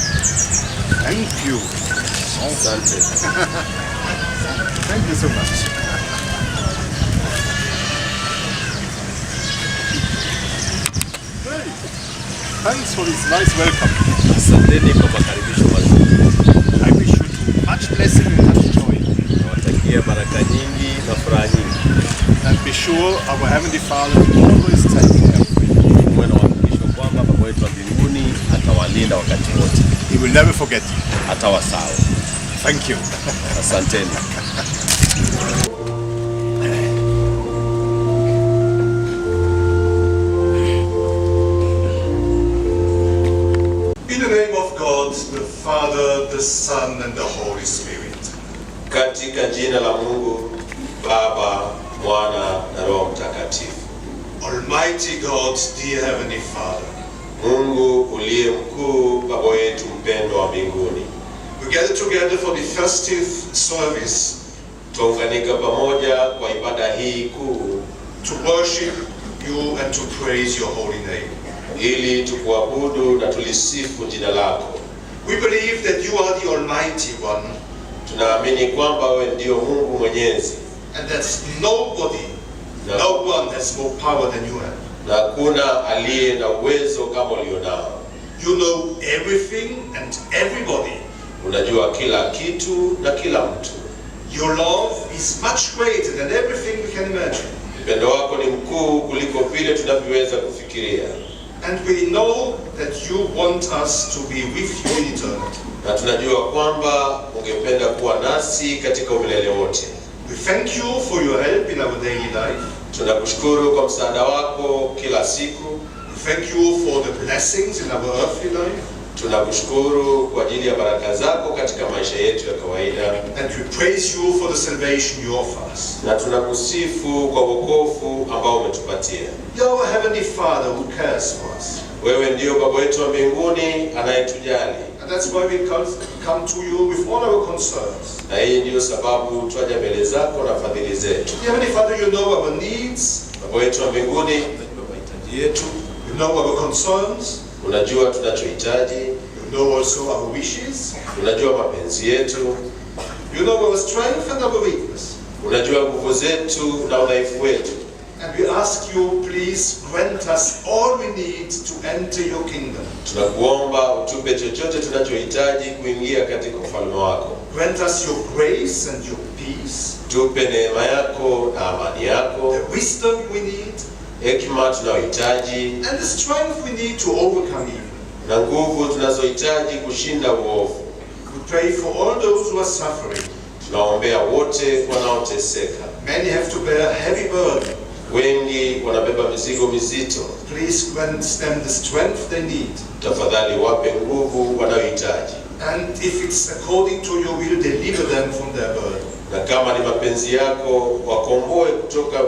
Thank you. Asante. Thank you so much. Great. Thanks for this nice welcome. Asanteni kwa makaribisho mazuri. I wish you much blessing and much joy. Nawatakia baraka nyingi na furaha nyingi. And be sure our Heavenly Father always takes care of you. Mwe na uhakikisho kwamba Baba wetu wa mbinguni atawalinda wakati wote. He will never forget you. Hatawasahau. Thank you. Asanteni. In the name of God, the Father, the Son, and the Holy Spirit. Katika jina la Mungu, Baba, Mwana na Roho Mtakatifu. Almighty God, dear Heavenly Father. Mungu uliye mkuu, Baba wetu mpendwa wa mbinguni. We gather together for the festive service. Tuunganika pamoja kwa ibada hii kuu. To worship you and to praise your holy name. Ili tukuabudu na tulisifu jina lako. We believe that you are the Almighty One. Tunaamini kwamba wewe ndio Mungu Mwenyezi. And that no one has more power than you have. Na hakuna aliye na uwezo kama ulionao. You know everything and everybody. Unajua kila kitu na kila mtu. Your love is much greater than everything we can imagine. Upendo wako ni mkuu kuliko vile tunavyoweza kufikiria. And we know that you want us to be with you in eternity. Na tunajua kwamba ungependa kuwa nasi katika umilele wote. We thank you for your help in our daily life. Tunakushukuru kwa msaada wako kila siku. We thank you for the blessings in our earthly life. Tunakushukuru kwa ajili ya baraka zako katika maisha yetu ya kawaida. And we praise you for the salvation you offer us. Na tunakusifu kwa wokovu ambao umetupatia. You are our Heavenly Father who cares for us. Wewe ndio Baba wetu wa mbinguni anayetujali. And that's why we come to you with all our concerns. Na hii ndio sababu twaja mbele zako na fadhili zetu. Heavenly Father, you know our needs. Baba wetu wa mbinguni, unajua mahitaji yetu. You know our concerns. Unajua tunachohitaji. You know also our wishes. Unajua mapenzi yetu. You know our strength and our weakness. Unajua nguvu zetu na udhaifu wetu. And we ask you, please grant us all we need to enter your kingdom. Tunakuomba utupe chochote tunachohitaji kuingia katika ufalme wako. Grant us your grace and your peace. Tupe neema yako na amani yako. The wisdom we need. Hekima tunayohitaji. And the strength we need to overcome evil. Na nguvu tunazohitaji kushinda uovu. We pray for all those who are suffering. Tunaombea wote wanaoteseka. Many have to bear a heavy burden. Wengi wanabeba mizigo mizito. Please grant them the strength they need. Tafadhali wape nguvu wanayohitaji. And if it's according to your will, deliver them from their burden. Na kama ni mapenzi yako, wakomboe kutoka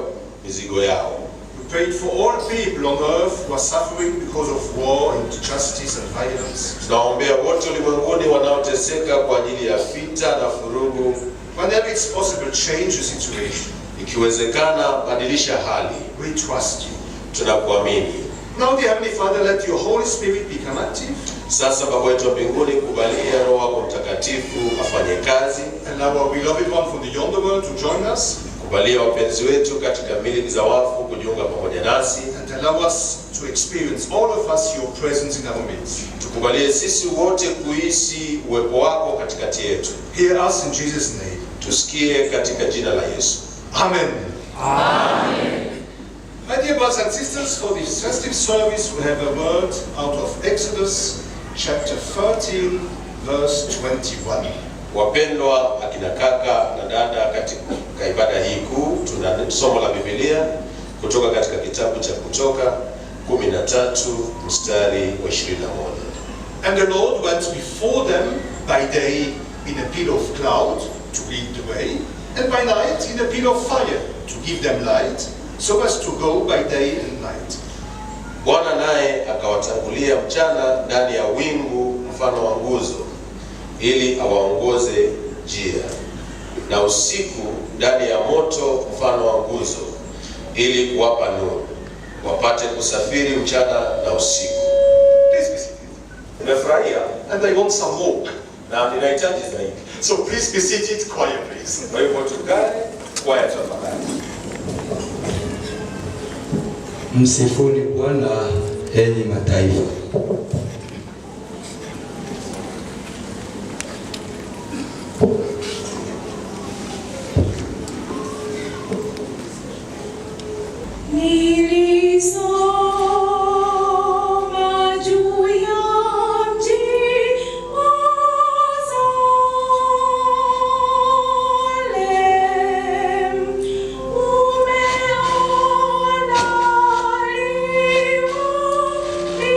mizigo yao. We pray for all people on earth who are suffering because of war, injustice and violence. Tunaombea wote ulimwenguni wanaoteseka kwa ajili ya vita na furugu. Whenever it's possible, change the situation. Ikiwezekana, badilisha hali. We trust you. Tunakuamini. Now, dear Heavenly Father, let your Holy Spirit become active. Sasa Baba wetu wa mbinguni, kubalia Roho wako Mtakatifu afanye kazi. And our beloved one from the yonder world to join us. Kubalia wapenzi wetu katika miliki za wafu kujiunga pamoja nasi. And allow us to experience all of us your presence in our midst. Tukubalie sisi wote kuhisi uwepo wako katikati yetu. Hear us in Jesus' name. Tusikie katika jina la Yesu. Amen. Amen. My dear brothers and sisters, for this festive service we have a word out of Exodus chapter 13 verse 21. Wapendwa akina kaka na dada, katika ibada hii kuu tuna somo la Biblia kutoka katika kitabu cha Kutoka 13 mstari wa 21. And the Lord went before them by day in a pillar of cloud to lead the way, and by night in a pillar of fire to give them light, so as to go by day and night. akawatangulia mchana ndani ya wingu mfano wa nguzo, ili awaongoze njia, na usiku ndani ya moto mfano wa nguzo, ili kuwapa nuru, wapate kusafiri mchana na usiku. Please be seated. Nimefurahia And I want some more. na ninahitaji zaidi. So please be seated, choir please. Kwa hivyo tukae kwaya tafadhali. Msifuni Bwana enyi mataifa. Nilisoma juu ya mji wa Salem, umeandaliwa mbinguni.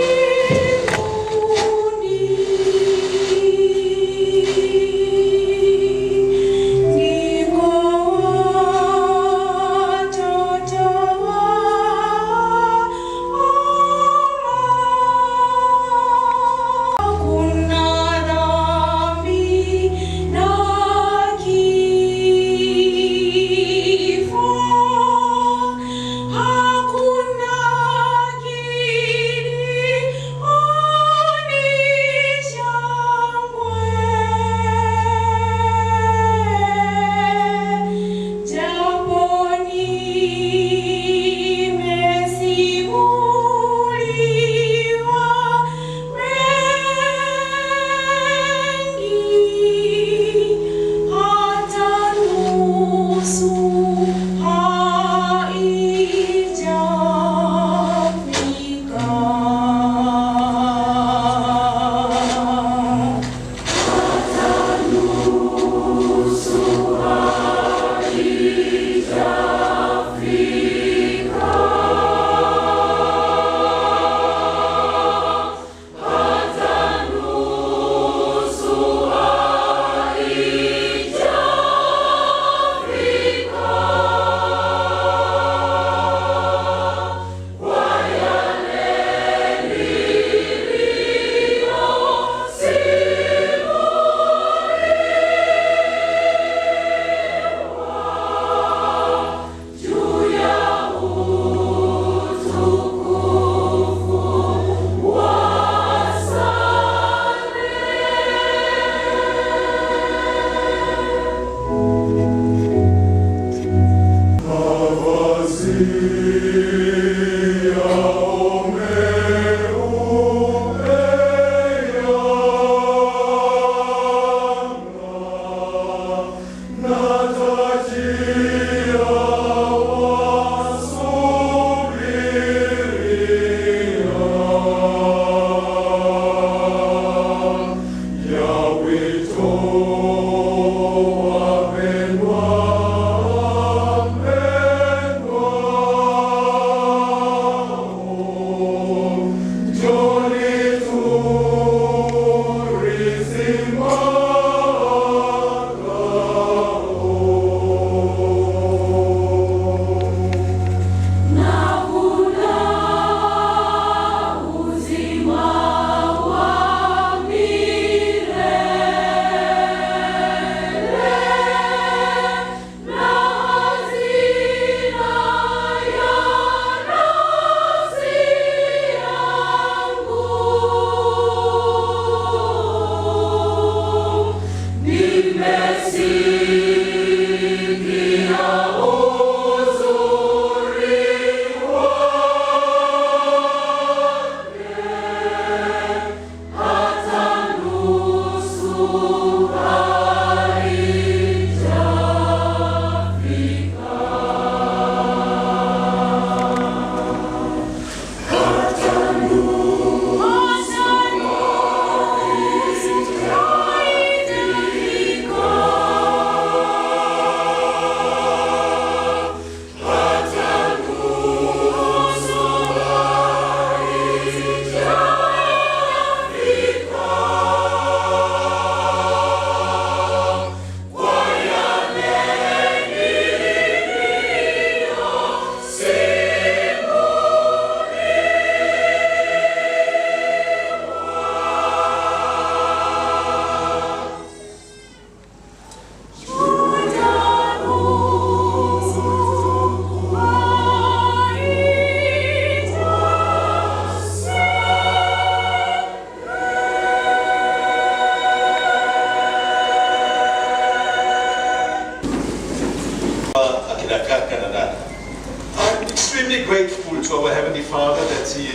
Heavenly Father that He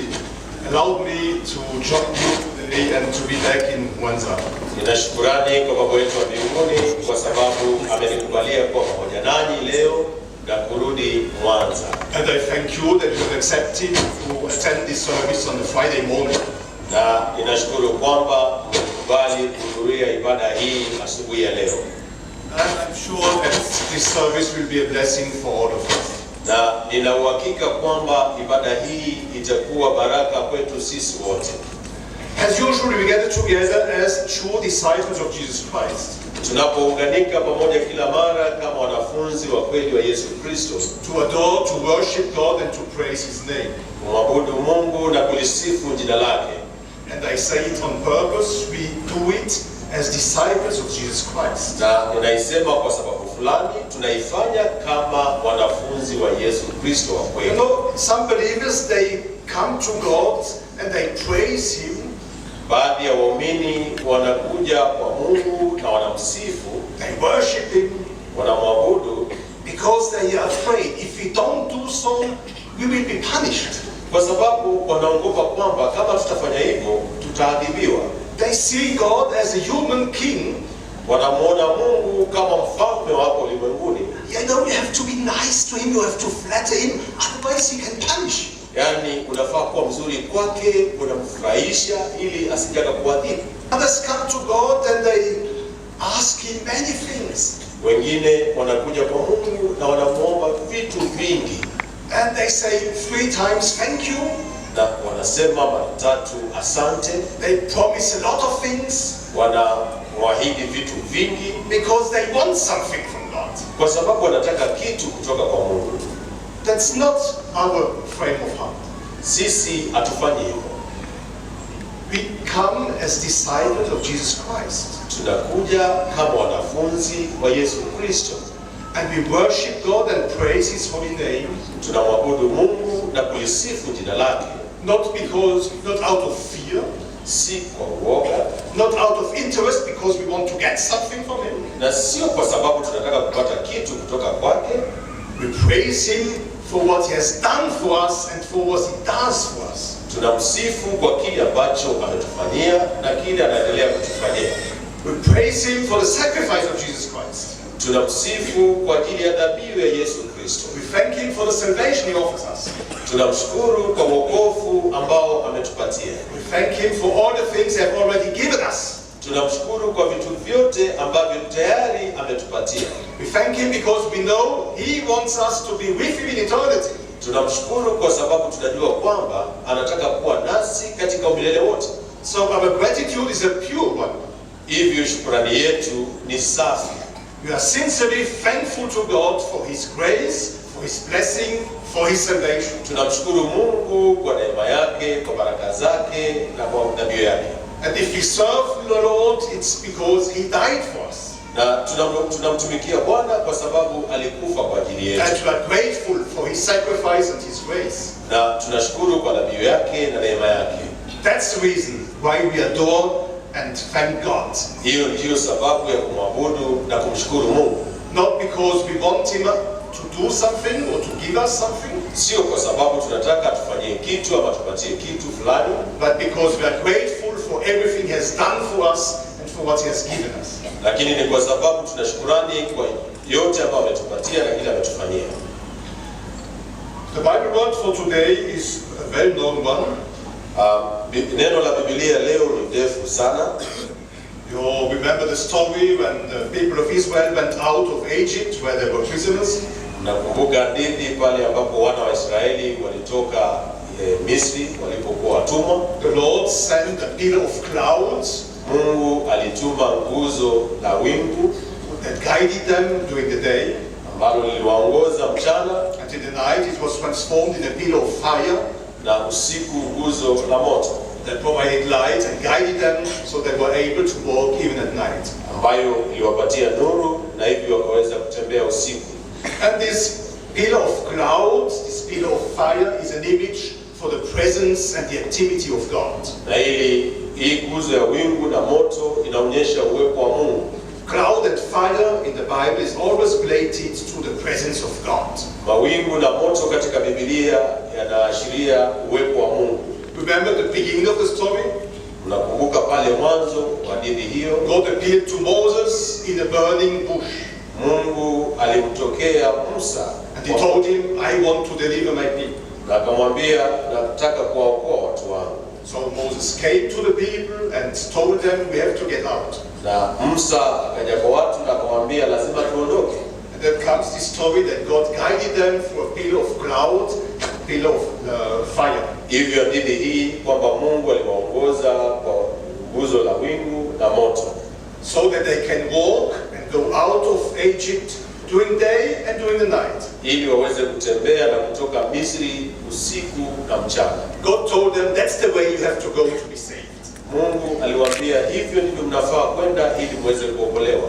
allowed me to join you today and to be back in Mwanza. Nina shukrani kwa Baba wetu wa mbinguni kwa sababu amenikubalia kuwa pamoja nanyi leo na kurudi Mwanza. And I thank you that you have accepted to attend this service on a Friday morning. Na ninashukuru kwamba mmekubali kuhudhuria ibada hii asubuhi ya leo. And I'm sure that this service will be a blessing for all of us. Na nina uhakika kwamba ibada hii itakuwa baraka kwetu sisi wote. As usual, we gather together as true disciples of Jesus Christ. Tunapounganika pamoja kila mara kama wanafunzi wa kweli wa Yesu Kristo, To adore, to worship God and to praise His name. kumwabudu Mungu na kulisifu jina lake. And I say it on purpose, we do it as disciples of Jesus Christ. Na ninaisema kwa sababu fulani, tunaifanya kama wanafunzi wa Yesu Kristo wa You kweli. know, some believers, they come to God and they praise Him. Baadhi ya waumini wanakuja kwa Mungu na wanamsifu, They worship Him wanamwabudu because they are afraid. If we don't do so, we will be punished. kwa sababu wanaogopa kwamba kama tutafanya hivyo tutaadhibiwa. They see God as a human king. Wanamuona Mungu kama mfalme wa hapo ulimwenguni. You know, you have to be nice to Him, you have to flatter Him, otherwise He can punish you. Yaani unafaa kuwa mzuri kwake, unamfurahisha ili asijaka kuadhibu. Others come to God and they ask Him many things. Wengine wanakuja kwa Mungu na wanamuomba vitu vingi, And they say 3 times thank you. na wanasema mara 3 asante. They promise a lot of things Wanamwahidi vitu vingi because they want something from God. kwa sababu wanataka kitu kutoka kwa Mungu. That's not our frame of heart. Sisi hatufanyi hivyo. We come as disciples of Jesus Christ. Tunakuja kama wanafunzi wa Yesu Kristo. And we worship God and praise His holy name, Tunamwabudu Mungu na kulisifu jina lake, not out of fear, si kwa uoga, not out of interest because we want to get something from Him. na sio kwa sababu tunataka kupata kitu kutoka kwake. We praise Him for what He has done for us and for what He does for us. Tunamsifu kwa kile ambacho ametufanyia na kile anaendelea kutufanyia. We praise Him for the sacrifice of Jesus Christ. Tunamsifu kwa ajili ya dhabihu ya Yesu Kristo. We thank Him for the salvation He offers us. Tunamshukuru kwa wokovu ambao ametupatia. We thank Him for all the things He has already given us. Tunamshukuru kwa vitu vyote ambavyo tayari ametupatia. We thank Him because we know He wants us to be with Him in eternity. Tunamshukuru kwa sababu tunajua kwamba anataka kuwa nasi katika umilele wote. So our gratitude is a pure one. Hivyo shukrani yetu ni safi. We are sincerely thankful to God for His grace, for His blessing, for His salvation. Tunamshukuru Mungu kwa neema yake, kwa baraka zake na kwa dhabihu yake. And if we serve the Lord, it's because He died for us. Na tunamtumikia Bwana kwa sababu alikufa kwa ajili yetu. And we are grateful for His sacrifice and His grace. Na tunashukuru kwa dhabihu yake na neema yake. That's the reason why we adore and thank God. Hiyo ndiyo sababu ya kumwabudu na kumshukuru Mungu. Not because we want Him to do something or to give us something, Sio kwa sababu tunataka tufanyie kitu ama tupatie kitu fulani, but because we are grateful for everything He has done for us and for what He has given us. lakini ni kwa sababu tuna shukrani kwa yote ambayo ametupatia na kile ametufanyia. The Bible word for today is a well-known one. Neno la Biblia leo ni ndefu sana. You all remember the story when the people of Israel went out of Egypt where they were prisoners. Nakumbuka hadithi pale ambapo wana wa Israeli walitoka Misri walipokuwa watumwa. The Lord sent a pillar of clouds Mungu alituma nguzo la wingu that guided them during the day. ambalo liliwaongoza mchana, And in the night it was transformed in a pillar of fire na usiku nguzo la moto that provided light and guided them so they were able to walk even at night. ambayo iliwapatia nuru na hivyo wakaweza kutembea usiku. And this pillar of clouds, this pillar of fire is an image for the presence and the activity of God. Na hii nguzo ya wingu na moto inaonyesha uwepo wa Mungu. Cloud and fire in the Bible is always related to the presence of God. Mawingu na moto katika Biblia yanaashiria uwepo wa Mungu. Remember the beginning of the story? Unakumbuka pale mwanzo wa hadithi hiyo, God appeared to Moses in a burning bush. Mungu alimtokea Musa And he told him, I want to deliver my people. na akamwambia, nataka kuwaokoa watu wangu. So Moses came to the people and told them, we have to get out. Na Musa akaja kwa watu na akamwambia, lazima tuondoke. And then comes the story that God guided them through a pillar of cloud, a pillar of fire. Hivyo hadithi hii kwamba Mungu aliwaongoza kwa nguzo la wingu na moto, so that they can walk and go out of Egypt during day and during the night. ili waweze kutembea na kutoka Misri usiku na mchana. God told them, that's the way you have to go to be saved. Mungu aliwaambia, hivyo ndivyo mnafaa kwenda ili muweze kuokolewa.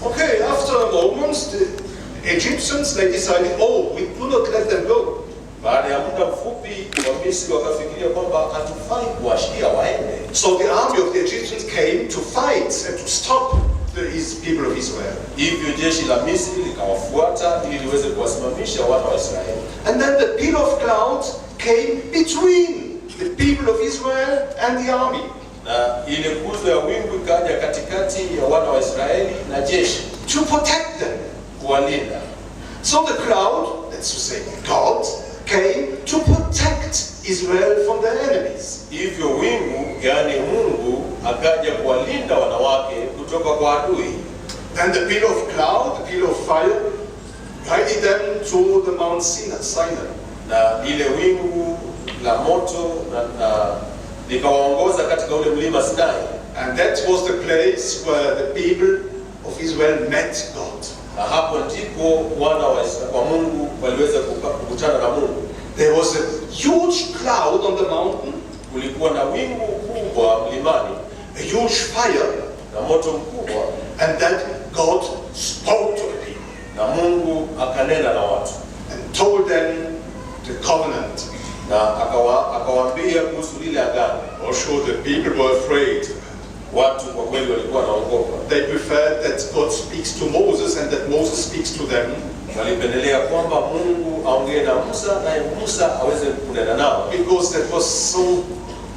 Okay, after a moment, the Egyptians, they decided, oh, we do not let them go. Baada ya muda mfupi, wa Misri wakafikiria kwamba hatufai kuashia waende. So the army of the Egyptians came to fight and to stop these people of Israel. Hivyo jeshi la Misri likawafuata ili liweze kuwasimamisha wana wa Israeli. And then the pillar of cloud came between the people of Israel and the army. Na ile nguzo ya wingu ikaja katikati ya wana wa Israeli na jeshi To protect them. kuwalinda. So the cloud, that's to say God, came to protect Israel from their enemies. Hivyo wingu, yani Mungu, akaja kuwalinda wanawake kutoka kwa adui. Then the pillar of cloud, the pillar of fire, guided them to the Mount Sinai. Na ile wingu la moto na likawaongoza katika ule mlima Sinai. And that was the place where the people of Israel met God. Na hapo ndipo wana wa Mungu waliweza kukutana na Mungu. There was a huge cloud on the mountain, Kulikuwa na wingu kubwa mlimani a huge fire, na moto mkubwa, and that God spoke to the people na Mungu akanena na watu and told them the covenant. na akawaambia kuhusu lile agano. For sure, the people were afraid. Watu kwa kweli walikuwa wanaogopa. They preferred that God speaks to Moses and that Moses speaks to them, Walipendelea kwamba Mungu aongee na Musa naye Musa aweze kunena nao, because that was so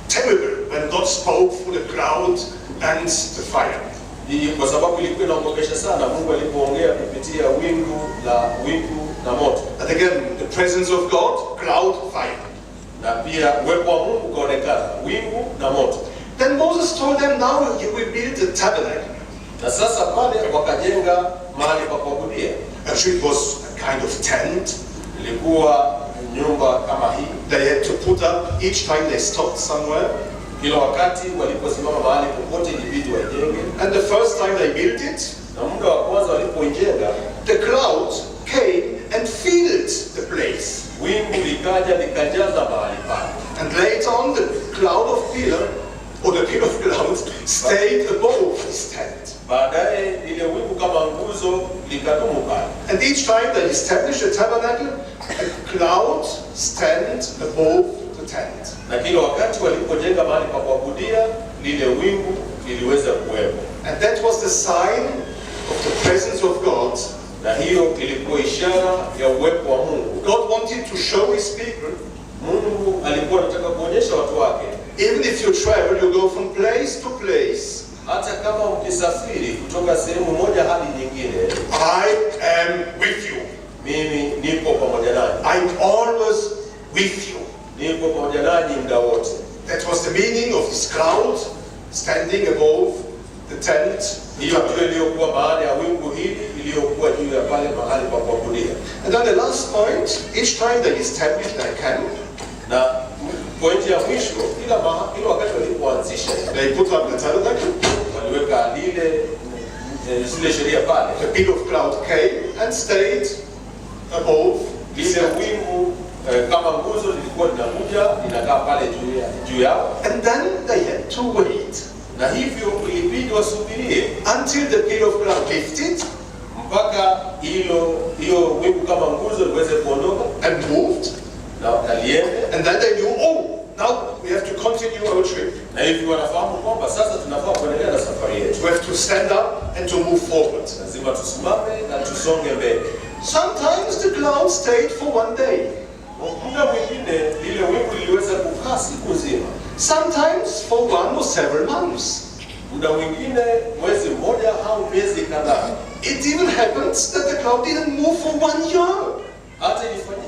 terrible when God spoke through the cloud and the fire. hii kwa sababu ilikuwa inaogopesha sana Mungu alipoongea kupitia wingu na moto, And again, the presence of God, cloud, fire. na pia uwepo wa Mungu kaonekana wingu na moto. Then Moses told them, now you will build the tabernacle. Na sasa pale wakajenga mahali pa kuabudia. Actually, it was a kind of tent. Ilikuwa nyumba kama hii. They had to put up each time they stopped somewhere. Kila wakati waliposimama mahali popote ilibidi waijenge. And the first time they built it, Na muda wa kwanza walipoijenga, the cloud came and filled the place. wingu likaja likajaza mahali pale. And later on, the cloud of pillar, or the pillar of cloud, stayed above his tent. Baadaye ile wingu kama nguzo likadumu pale. And each time they established a tabernacle, the cloud stand above the tent. Na kila wakati walipojenga mahali pa kuabudia, lile wingu liliweza kuwepo. And that was the sign of the presence of God. Na hiyo ilikuwa ishara ya uwepo wa Mungu. God wanted to show his people, Mungu alikuwa anataka kuonyesha watu wake, even if you travel, you go from place to place, hata kama ukisafiri kutoka sehemu moja hadi nyingine, I am with you. mimi nipo pamoja nanyi. I'm always with you. Nipo pamoja nanyi muda wote. That was the meaning of this cloud standing above the tent. Hiyo ndio iliyokuwa maana ya wingu hili iliyokuwa juu ya pale mahali pa kuabudia. And then the last point, each time they established their camp, Na pointi ya mwisho, kila wakati walipoanzisha, they put up the tabernacle, waliweka zile sheria pale. the pillar of cloud came and stayed above the Lile tent. wingu kama nguzo lilikuwa linakuja linakaa pale juu yao, And then they had to wait na hivyo ilibidi wasubirie until the pillar of cloud lifted mpaka hiyo wingu kama nguzo liweze kuondoka and moved. na liende, And then they knew, oh, now we have to continue our trip. na hivyo wanafahamu kwamba sasa tunafaa kuendelea na safari yetu. We have to stand up and to move forward. Lazima tusimame na tusonge mbele. Sometimes the cloud stayed for one day. Muda mwingine lile wingu liliweza kukaa siku nzima, sometimes for 1 or several months. muda mwingine mwezi mmoja au miezi kadhaa. It even happens that the cloud didn't move for 1 year. Hata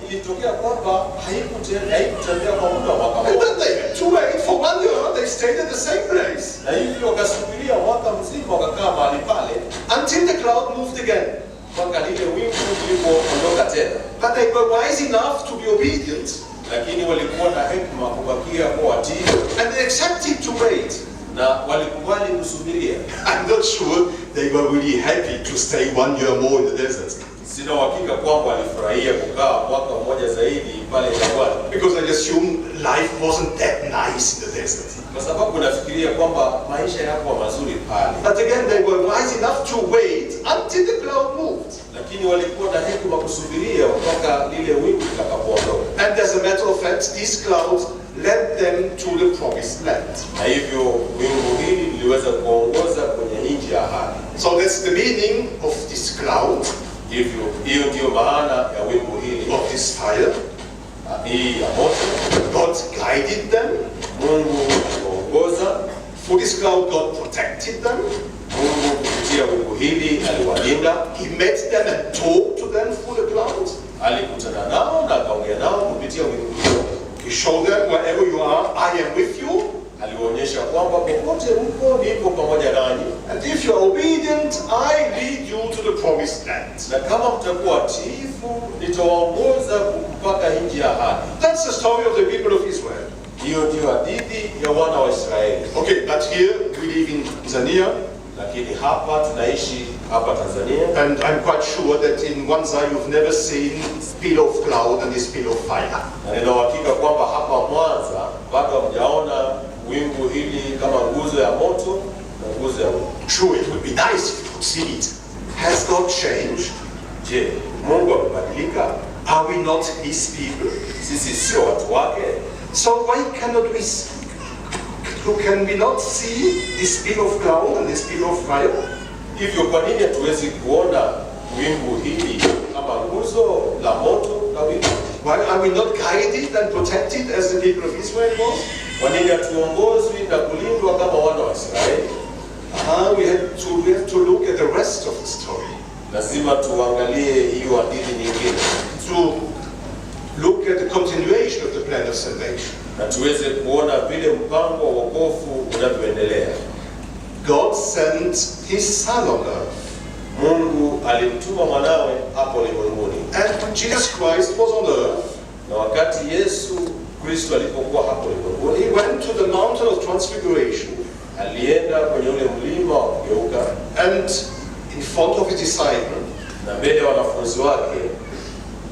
ilitokea kwamba haikutembea kwa muda wa mwaka And mmoja, then they had to wait for 1 year, they stayed at the same place. na hivyo wakasubiria mwaka mzima, wakakaa mahali pale Until the cloud moved again. mpaka lile wingu lilipoondoka tena. But they were wise enough to be obedient, Lakini walikuwa na hekima kubakia kwa watii, and they accepted to wait. na walikubali kusubiria. I'm not sure they were really happy to stay 1 year more in the desert, Sina uhakika kwamba walifurahia kukaa mwaka mmoja zaidi pale jangwani, because I assume life wasn't that nice in the desert. kwa sababu nafikiria kwamba maisha yakuwa mazuri pale. But again, they were wise enough to wait until the cloud moved. Lakini walikuwa na hekima kusubiria mpaka lile wingu litakapoondoka, And as a matter of fact, these clouds led them to the promised land. na hivyo wingu hili liliweza kuongoza kwenye nchi ya ahadi. So that's the meaning of this cloud, Hivyo hiyo ndiyo maana ya wingu hili, of this fire. hii ya moto. God guided them. Mungu aliwaongoza, For this cloud, God protected them. Mungu kupitia wingu hili aliwalinda, He met them and talked to them through the cloud. alikutana nao na akaongea nao kupitia wingu hilo. He showed them, wherever you are, I am with you. Aliwaonyesha kwamba popote mko nipo pamoja nanyi, And if you are obedient, I lead you to the promised land. na kama mtakuwa watiifu nitawaongoza mpaka nchi ya ahadi. That's the story of the people of Israel. Hiyo ndiyo hadithi ya wana wa Israeli. Okay, but here we live in Tanzania, Lakini hapa tunaishi hapa Tanzania, and I'm quite sure that in Mwanza you've never seen this pillar of cloud and this pillar of fire. na nina uhakika kwamba hapa Mwanza bado hamjaona wingu hili kama nguzo ya moto na nguzo ya wingu. True, it would be nice if you could see it. Has God changed? Je, Mungu amebadilika? Are we not His people? Sisi sio watu wake? So why cannot we? Can we not see this pillar of cloud and this pillar of fire? Hivyo kwa nini hatuwezi kuona wingu hili kama nguzo la moto na wingu? Why are we not guided and protected as the people of Israel was? Kwa nini hatuongozwi na kulindwa kama wana wa Israeli? We have to look at the rest of the story. Lazima tuangalie hiyo hadithi nyingine, To look at the continuation of the plan of salvation. na tuweze kuona vile mpango wa wokovu unavyoendelea. God sent His Son on earth. Mungu alimtuma mwanawe hapo ulimwenguni, And when Jesus Christ was on earth, na wakati Yesu Kristo alipokuwa hapo ulimwenguni, He went to the mountain of transfiguration, alienda kwenye ule mlima wa kugeuka, and in front of His disciples, na mbele ya wanafunzi wake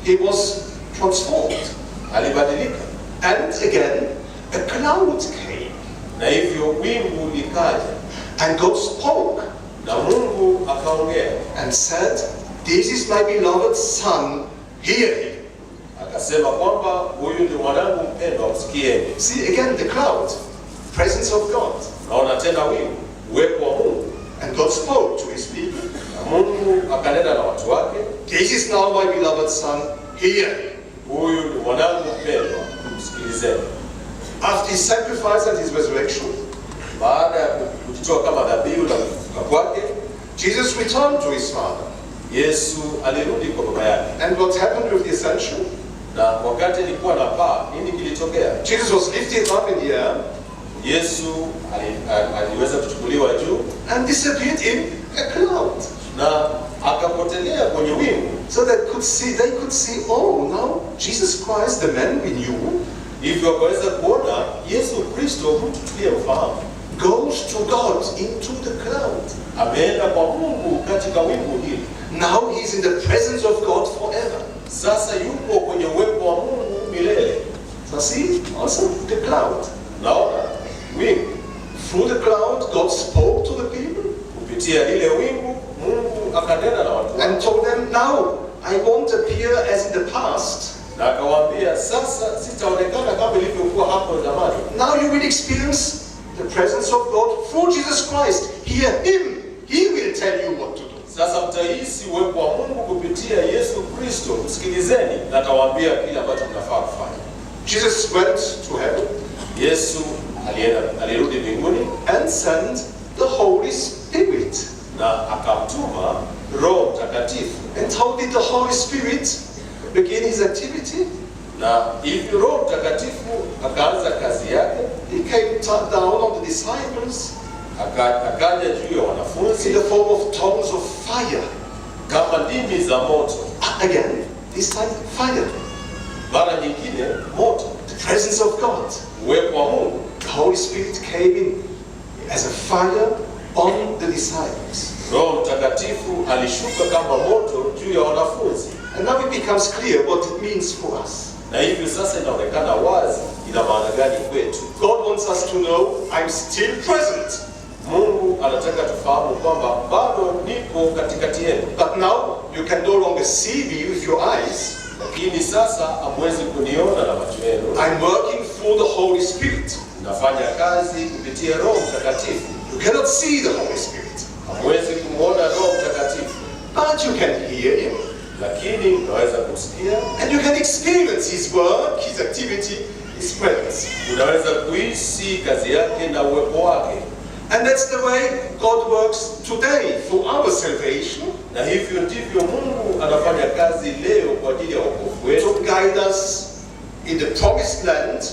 He was transformed. alibadilika, And again, a cloud came, na hivyo wingu likaja, and God spoke na Mungu akaongea and said, "This is my beloved Son, hear Him." akasema kwamba huyu ndio mwanangu mpendwa, msikieni. See again the cloud, presence of God. Naona tena wingu, uwepo wa Mungu, And God spoke to His people. na Mungu akanena na watu wake, "This is now my beloved Son, hear Him." huyu ni mwanangu mpendwa, msikilizeni. After His sacrifice and His resurrection, Baada ya kujitoa kama dhabihu na kufufuka kwake, Jesus returned to His Father. Yesu alirudi kwa baba yake. And what happened with the ascension? Na wakati alikuwa na paa, nini kilitokea? Jesus was lifted up in the air Yesu aliweza kuchukuliwa juu and disappeared in a cloud. na akapotelea kwenye wingu, So they could see, oh, now Jesus Christ, the man we knew, hivyo akaweza kuona Yesu Kristo, mtu tuliyemfahamu, goes to God into the cloud. ameenda kwa Mungu katika wingu hili. Now He's in the presence of God forever. Sasa yupo kwenye uwepo wa Mungu milele. So see, also the cloud. Naona wingu, Through the cloud, God spoke to the people kupitia lile wingu Mungu akanena na watu and told them, now I won't appear as in the past. na akawaambia, sasa sitaonekana kama ilivyokuwa hapo zamani. Now you will experience the presence of God through Jesus Christ. Hear Him. He will tell you what to do. Sasa mtahisi uwepo wa Mungu kupitia Yesu Kristo. Msikilizeni na atawaambia kile ambacho mnafaa kufanya. Jesus went to heaven Yesu alirudi mbinguni and sent the Holy Spirit. na akamtuma Roho Mtakatifu. And how did the Holy Spirit begin his activity? Na hivi Roho Mtakatifu akaanza kazi yake, He came down on the disciples akaja juu ya in wanafunzi the form of tongues of fire. kama ndimi za moto. Again, this time fire. Mara nyingine moto, The presence of God. uwepo wa Mungu. The Holy Spirit came in as a fire on the disciples. Roho Mtakatifu alishuka kama moto juu ya wanafunzi. And now it becomes clear what it means for us. Na hivi sasa inaonekana wazi ina maana gani kwetu. God wants us to know, I'm still present. Mungu anataka tufahamu kwamba bado nipo katikati yenu. But now you can no longer see me with your eyes. Lakini sasa hamwezi kuniona na macho yenu. I'm working through the Holy Spirit. Nafanya kazi kupitia Roho Mtakatifu. You cannot see the Holy Spirit, Hamwezi kumwona Roho Mtakatifu, but you can hear him. lakini unaweza kumsikia, And you can experience his work, his activity, his presence. unaweza kuhisi kazi yake na uwepo wake. And that's the way God works today for our salvation, Na hivyo ndivyo Mungu anafanya kazi leo kwa ajili ya wokovu wetu, to guide us in the promised land,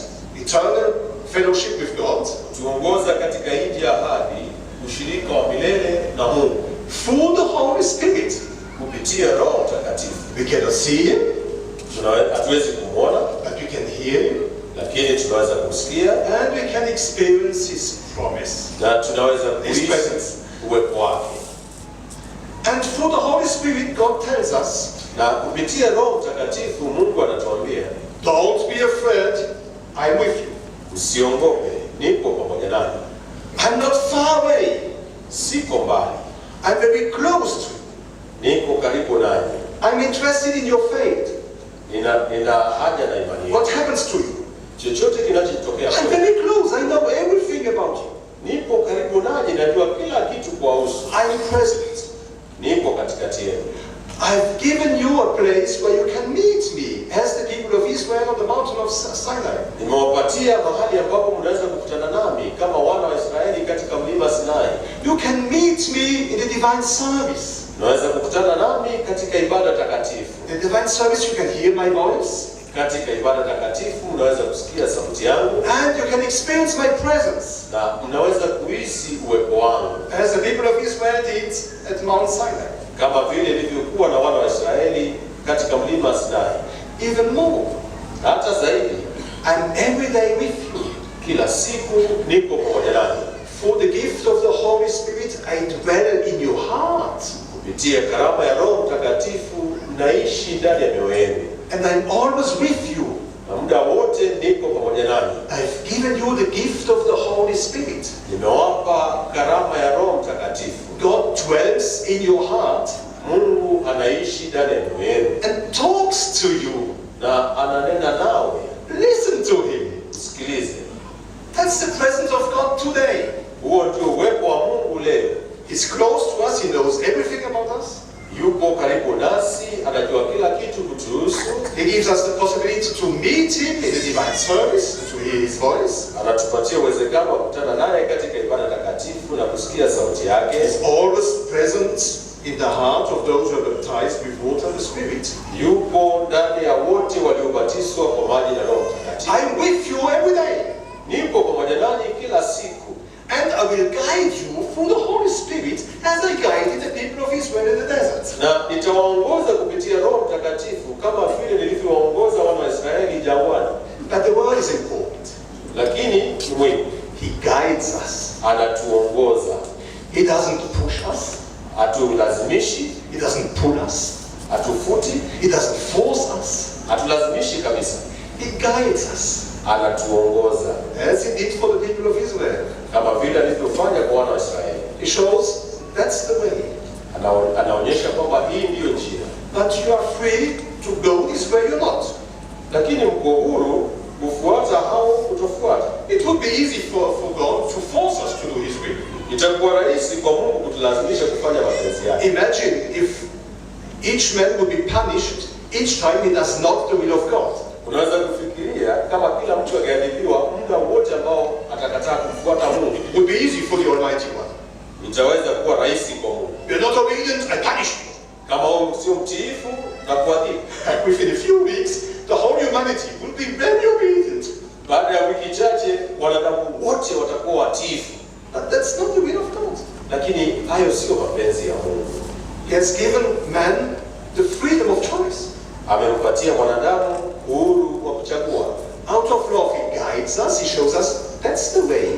eternal fellowship with God, tuongoza katika nchi ya ahadi, ushirika wa milele na Mungu through the Holy Spirit. kupitia Roho Mtakatifu. We cannot see him, Hatuwezi kumwona, but we can hear him, lakini tunaweza kumsikia and we can experience his promise. na tunaweza His kuhisi presence. uwepo wake. And through the Holy Spirit, God tells us, Na kupitia Roho Mtakatifu Mungu anatuambia, don't be afraid, I'm with you. usiongope, nipo pamoja nanyi. I'm not far away, Siko mbali, I'm very close to you. niko karibu nanyi. I'm interested in your faith. Nina haja na imani What yenu. happens to you? Chochote kinachotokea I'm kwenu, very close, I know everything about you. nipo karibu nanyi, najua kila kitu kwa uso. I'm present. Nipo katikati yenu. I've given you a place where you can meet me, as the people of Israel on the mountain of Sinai. Nimewapatia mahali ambapo mnaweza kukutana nami kama wana wa Israeli katika mlima Sinai. You can meet me in the divine service. Mnaweza kukutana nami katika ibada takatifu. In the divine service, you can hear my voice, Katika ibada takatifu mnaweza kusikia sauti yangu and you can experience my presence, na mnaweza kuhisi uwepo wangu, as the people of Israel did at Mount Sinai. kama vile ilivyokuwa na wana wa Israeli katika mlima Sinai. Even more, Hata zaidi, I'm every day with you. kila siku nipo pamoja nanyi. For the gift of the Holy Spirit, I dwell in your heart. Kupitia karama ya Roho Mtakatifu mnaishi ndani ya mioyo yenu, And I'm always with you. na muda wote nipo pamoja nanyi. I've given you the gift of the Holy Spirit. Nimewapa karama ya Roho Mtakatifu. God dwells in your heart Mungu anaishi ndani ya mioyo yenu and talks to you. na ananena nawe. Listen to him. Msikilize. That's the presence of God today. Huo ndio uwepo wa Mungu leo. He's close to us. He knows everything about us. Yupo karibu nasi, anajua kila kitu kutuhusu. He gives us the possibility to meet him in the divine service, to hear his voice. Anatupatia uwezekano wa kukutana naye katika ibada takatifu na kusikia sauti yake. He's always present in the heart of those who are baptized with water and the Spirit. Yupo ndani ya wote waliobatizwa kwa maji na Roho Mtakatifu. I'm with you every day. Nipo pamoja nanyi kila siku, And I will guide you through the Holy Spirit as I guided the people of Israel in the desert. na nitawaongoza kupitia Roho Mtakatifu kama vile nilivyowaongoza wana wa Israeli jangwani. But the word is important. Lakini ni muhimu, He guides us. anatuongoza, He doesn't push us. hatulazimishi, He doesn't pull us. hatufuti, He doesn't force us. hatulazimishi kabisa, He guides us. anatuongoza As he did for the people of Israel. kama vile alivyofanya kwa wana wa Israeli. He shows that's the way. Anaonyesha kwamba hii ndiyo njia, But you are free to go this way or not. lakini mko huru kufuata au kutofuata. It would be easy for God to force us to do his will. itakuwa rahisi kwa Mungu kutulazimisha kufanya mapenzi yake. Imagine if each man would be punished each time he does not the will of God. Unaweza kufikiria kama kila mtu angeadhibiwa muda wote ambao atakataa kumfuata Mungu. It would be easy for the Almighty One. Itaweza kuwa rahisi kwa Mungu. You're not obedient, I punish you. Kama wewe sio mtiifu na kuadhibu. Within a few weeks, the whole humanity will be very obedient. Baada ya wiki chache wanadamu wote watakuwa watiifu. But that's not the will of God. Lakini hayo sio mapenzi ya Mungu. He has given man the freedom of choice. Amempatia mwanadamu uhuru wa kuchagua. Out of love he guides us, he shows us that's the way.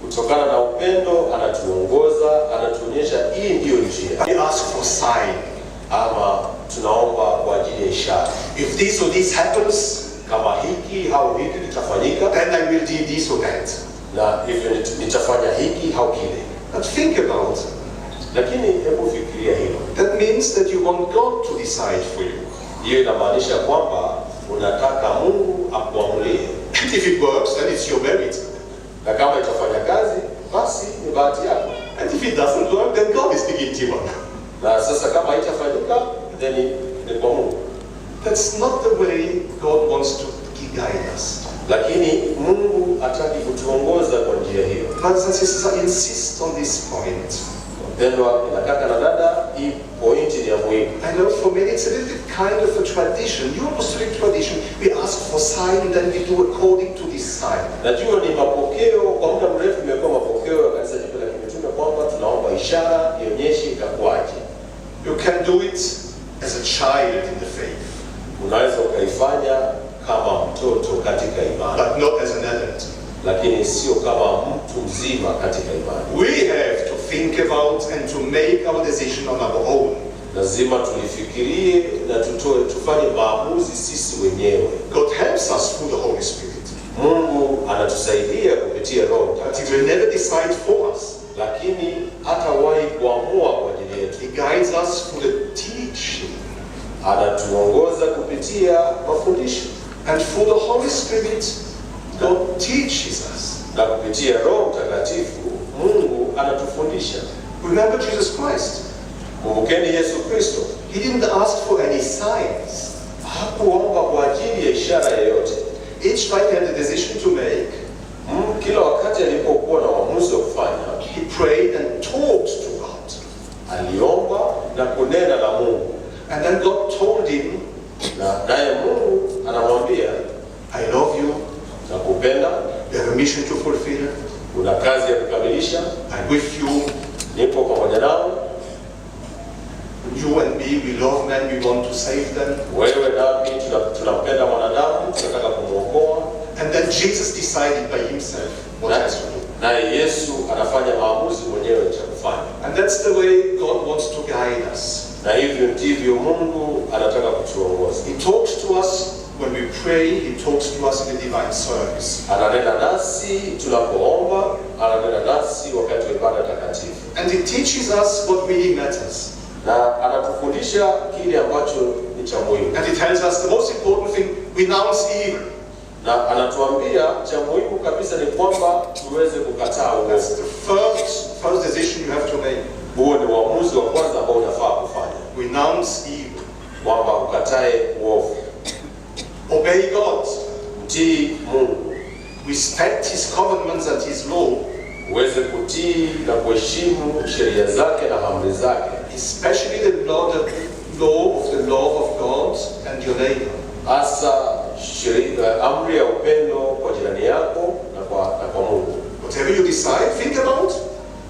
Kutokana na upendo anatuongoza, anatuonyesha hii ndiyo njia. We ask for sign. Ama tunaomba kwa ajili ya ishara. If this or this happens, kama hiki au hiki kitafanyika, then I will do this or that. na hivyo nitafanya hiki au kile. But think about it. Lakini hebu fikiria hilo. That means that you want God to decide for you. Hiyo inamaanisha kwamba unataka Mungu akuamulie. And if it works, then it's your merit. Na kama itafanya kazi, basi ni bahati yako. And if it doesn't work, then God is the guilty one. Na sasa kama haitafanyika, then ni kwa Mungu. That's not the way God wants to guide us. Lakini Mungu hataki kutuongoza kwa njia hiyo. Brothers and sisters, I insist on this point. Wapendwa, kaka na dada, hii point ni ya muhimu. I know for many it's a little bit kind of a tradition, your apostolic tradition. We ask for sign and then we do according to this sign. Najua ni mapokeo, kwa muda mrefu imekuwa mapokeo ya kanisa jipya la Kitume kwamba tunaomba ishara ionyeshe itakuwaje. You can do it as a child in the faith. Unaweza ukaifanya kama mtoto katika imani, But not as an adult. lakini sio kama mtu mzima katika imani. We have to think about and to make our decision on our own. Lazima tulifikirie na tufanye maamuzi sisi wenyewe. God helps us through the Holy Spirit. Mungu anatusaidia kupitia Roho But Mtakatifu, He will never decide for us. lakini hatawahi kuamua kwa ajili yetu. He guides us through the teaching. Anatuongoza kupitia mafundisho, And through the Holy Spirit, God teaches us. na kupitia Roho Mtakatifu Mungu anatufundisha. Remember Jesus Christ. Kumbukeni Yesu Kristo, He didn't ask for any signs. hakuomba kwa ajili ya ishara yoyote. Each time he had a decision to make, Kila wakati alipokuwa na uamuzi wa kufanya, he prayed and talked to God. aliomba na kunena na Mungu, And then God told him, na naye Mungu anamwambia, I love you, nakupenda, you have a mission to fulfill, una kazi ya kukamilisha, I'm with you, nipo pamoja nawe, you and me, we love men, we want to save them. wewe nami tunampenda mwanadamu, tunataka kumwokoa. And then Jesus decided by himself what he has to do. Naye Yesu anafanya maamuzi mwenyewe cha kufanya, And that's the way God wants to guide us. na hivyo ndivyo Mungu anataka kutuongoza. He talks to us when we pray, he talks to us in the divine service. Ananena nasi tunapoomba, ananena nasi wakati wa ibada takatifu, And he teaches us what really matters. na anatufundisha kile ambacho ni cha muhimu, And he tells us the most important thing, renounce evil. na anatuambia cha muhimu kabisa ni kwamba tuweze kukataa That's uovu. the first decision you have to make. Huo ni uamuzi wa kwanza ambao unafaa kufanya, Renounce evil. kwamba ukatae uovu, Obey God. mtii Mungu, Respect his commandments and his law, uweze kutii na kuheshimu sheria zake na amri zake, especially the law of the love of God and your neighbor. hasa amri ya upendo kwa jirani yako na kwa Mungu. Whatever you decide, think about.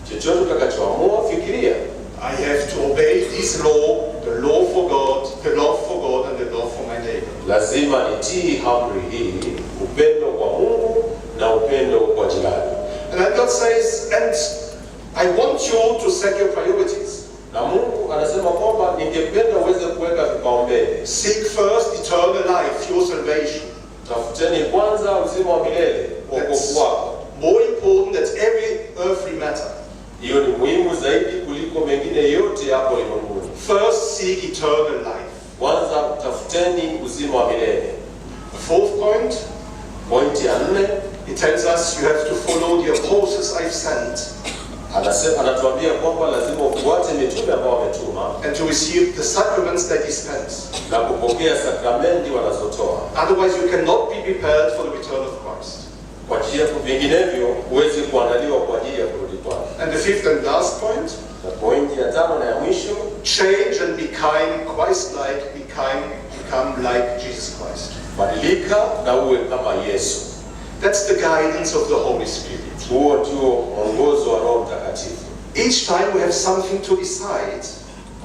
Chochote utakachoamua, fikiria, I have to obey this law, the law for God, the love for God and the love for my neighbor. lazima nitii amri hii, upendo kwa Mungu na upendo kwa jirani. And then God says, and I want you to set your priorities. Na Mungu anasema kwamba ningependa uweze kuweka vipaumbele. Seek first eternal life, your salvation. Tafuteni kwanza uzima wa milele, wokovu wako. More important than every earthly matter. Hiyo ni muhimu zaidi kuliko mengine yote hapo ulimwenguni. First, seek eternal life. Kwanza tafuteni uzima wa milele. The fourth point, Pointi ya 4, it tells us you have to follow the apostles I've sent Anatuambia kwamba lazima ufuate mitume ambao wametuma and to receive the sacraments they dispense. na kupokea sakramenti wanazotoa. Otherwise you cannot be prepared for the return of Christ. Kwa njia vinginevyo huwezi kuandaliwa kwa ajili ya kurudi kwake. And the fifth and last point, Na pointi ya tano na ya mwisho, change and become Christ-like, become like Jesus Christ. badilika na uwe kama Yesu. That's the guidance of the Holy Spirit. Huo ndio mwongozo wa Roho Mtakatifu. Each time we have something to decide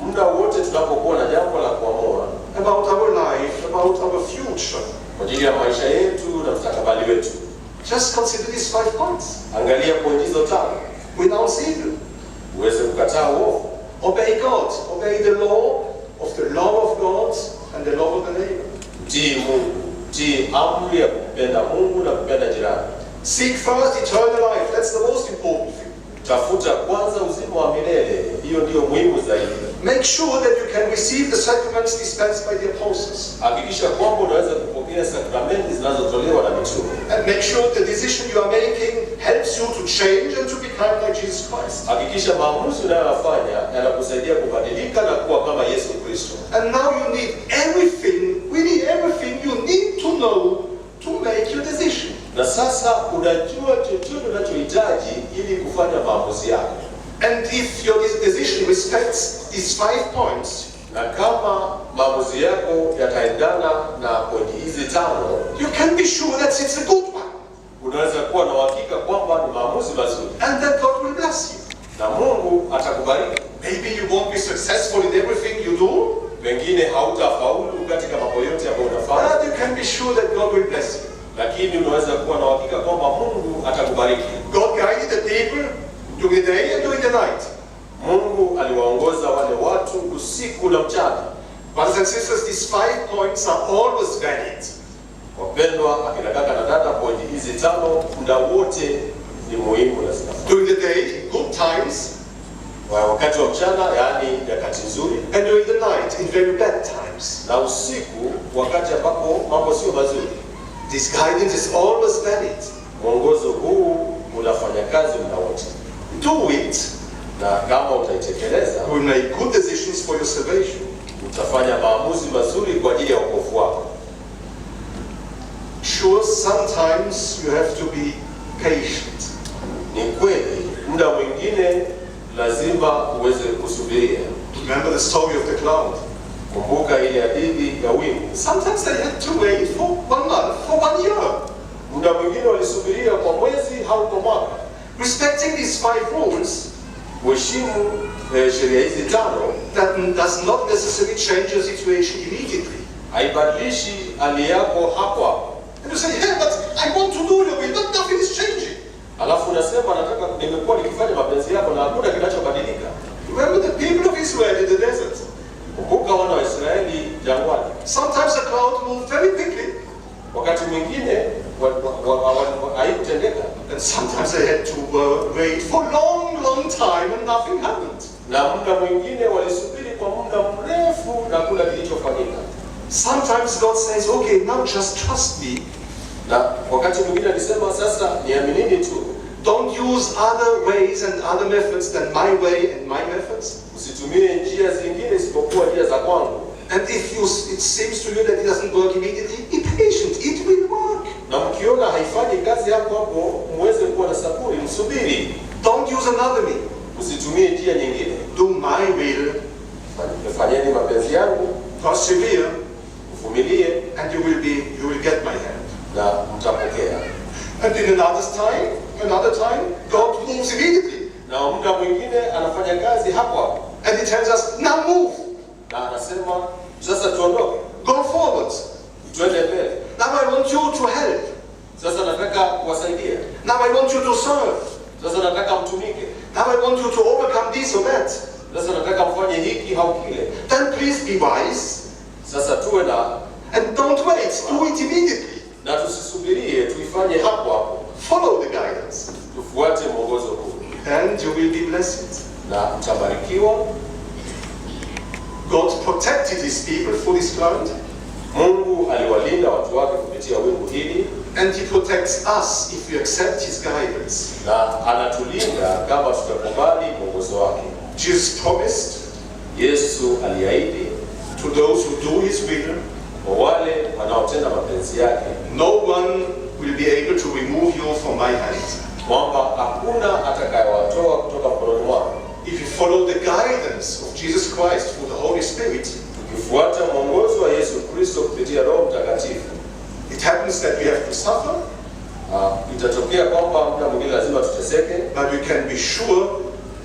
Muda wote tunapokuwa na jambo la kuamua about our life, about our future, kwa ajili ya maisha yetu na mustakabali wetu, just consider these 5 points. angalia pointi hizo tano. Renounce evil, Uweze kukataa uovu, obey God, obey the law of God and the law of the neighbor. mtii Mungu, mtii amri ya kumpenda Mungu na kupenda jirani. Seek first eternal life, that's the most important thing. Tafuta kwanza uzima wa milele, hiyo ndio muhimu zaidi. Make sure that you can receive the sacraments dispensed by the apostles. Hakikisha kwamba unaweza kupokea sakramenti zinazotolewa na mitume. And make sure the decision you are making helps you to change and to become like Jesus Christ. Hakikisha maamuzi unayoyafanya yanakusaidia kubadilika na kuwa kama Yesu Kristo. And now you need everything, really everything you need to know to make your decision. Na sasa unajua chochote unachohitaji ili kufanya maamuzi yako. And if your decision respects these 5 points, Na kama maamuzi yako yataendana na pointi hizi tano, you can be sure that it's a good one. unaweza kuwa na uhakika kwamba ni maamuzi mazuri And that God will bless you. na Mungu atakubariki. Maybe you won't be successful in everything you do, Pengine hautafaulu katika mambo yote ambayo unafanya, but you can be sure that God will bless you. lakini unaweza kuwa na uhakika kwamba Mungu atakubariki. God guided the people during the day and during the night. Mungu aliwaongoza wale watu usiku na mchana. Brothers and sisters, these 5 points are always valid. Wapendwa akina kaka na dada, pointi hizi tano muda wote ni muhimu na zinafaa. During the day, good times, Wakati wa mchana, yaani nyakati nzuri, and during the night, in very bad times. na usiku wakati ambapo mambo sio mazuri. This guidance is always valid. Mwongozo huu unafanya kazi muda wote, Do it, na kama utaitekeleza you will make good decisions for your salvation. utafanya maamuzi mazuri kwa ajili ya wokovu wako. Sure, sometimes you have to be patient. Ni kweli muda mwingine lazima uweze kusubiria. Remember the story of the cloud. Kumbuka ile hadithi ya wingu. Sometimes they had to wait for 1 month, for 1 year. Muda mwingine walisubiria kwa mwezi au kwa mwaka. Respecting these 5 rules, Kuheshimu sheria hizi tano that does not necessarily change your situation immediately. haibadilishi hali yako hapo hapo. And you say, yeah, but I want to do your will, but nothing is changing. Alafu unasema nimekuwa nikifanya mapenzi yako na hakuna kinachobadilika. Remember the people of Israel in the desert. Kumbuka wana wa Israeli jangwani. Sometimes the cloud moved very quickly, Wakati mwingine haikutendeka, and sometimes they had to wait for a long time and nothing happened. na muda mwingine walisubiri kwa muda mrefu na hakuna kilichofanyika. Sometimes God says, okay, now just trust me. Na wakati mwingine alisema sasa niaminini tu. Don't use other ways and other methods than my way and my methods. Usitumie njia zingine isipokuwa njia za kwangu. And if it seems to you that it doesn't work immediately, be patient, it will work. Na mkiona haifanyi kazi hapo hapo, muweze kuwa na saburi, msubiri. Don't use another way. Usitumie njia nyingine. Do my will, Fanyeni mapenzi yangu, persevere, uvumilie and you will get my help. na mtapokea. And in another time, God moves immediately. Na muda mwingine anafanya kazi hapo hapo. And He tells us, now move, Na anasema sasa tuondoke, go forward. tuende mbele. Now I want you to help. Sasa nataka kuwasaidia. Now I want you to serve. Sasa nataka mtumike. Now I want you to overcome this or that. Sasa nataka mfanye hiki au kile. Then please be wise Sasa tuwe and don't wait. Do it immediately. na tusisubirie, tuifanye hapo hapo. Follow the guidance, Tufuate mwongozo huu and you will be blessed. na mtabarikiwa. God protected His people for this cloud, Mungu aliwalinda watu wake kupitia wingu hili, And He protects us if we accept His guidance. na anatulinda kama tutakubali mwongozo wake. Jesus promised Yesu aliahidi to those who do His will, kwa wale wanaotenda mapenzi yake, no one will be able to remove you from my hand. kwamba hakuna atakayewatoa kutoka mkononi mwako. If you follow the guidance of Jesus Christ through the Holy Spirit, Ukifuata mwongozo wa Yesu Kristo kupitia Roho Mtakatifu, it happens that we have to suffer, itatokea kwamba muda mwingine lazima tuteseke, but we can be sure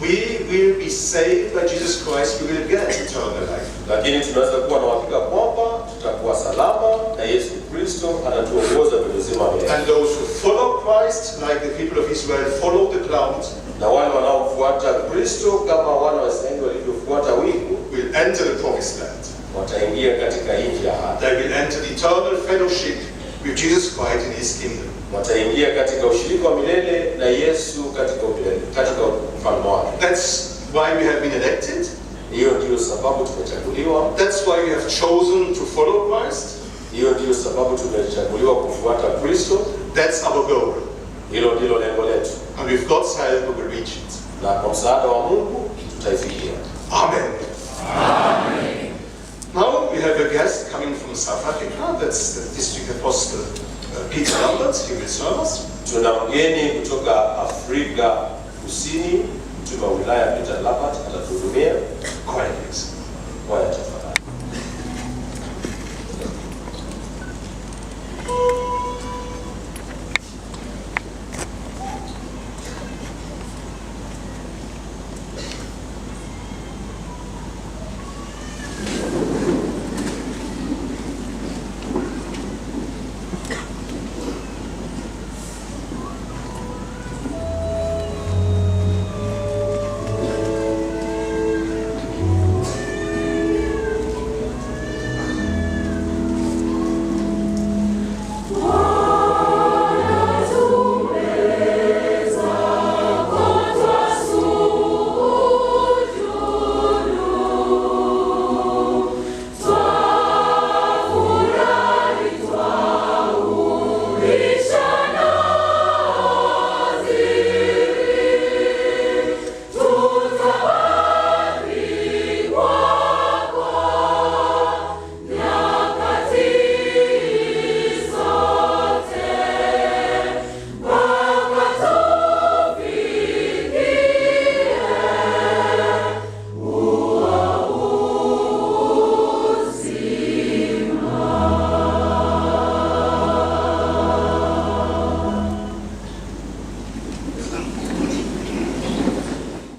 we will be saved by Jesus Christ. We will get eternal life. lakini tunaweza kuwa na uhakika kwamba tutakuwa salama na Yesu Kristo anatuongoza kwenye uzima milele. And those who follow Christ, like the people of Israel, follow the cloud, Na wale wanaofuata Kristo kama wana wa Israeli walivyofuata wingu, will enter the promised land. wataingia katika nchi ya ahadi. They will enter the eternal fellowship with Jesus Christ in His kingdom. Wataingia katika ushirika wa milele na Yesu katika ufalme wake. That's why we have been elected. Hiyo ndiyo sababu tumechaguliwa. That's why we have chosen to follow Christ. Hiyo ndiyo sababu tumechaguliwa kufuata Kristo. That's our goal. Hilo ndilo lengo letu, And with God's help, we will reach it. na kwa msaada wa Mungu tutaifikia. Amen. Now we have a guest coming from South Africa. That's the district apostle Peter Lambert. He will serve us. Tuna mgeni kutoka Afrika Kusini, mtume wa wilaya Peter Lambert atatuhudumia. Quiet, please. Kwaya tafadhali.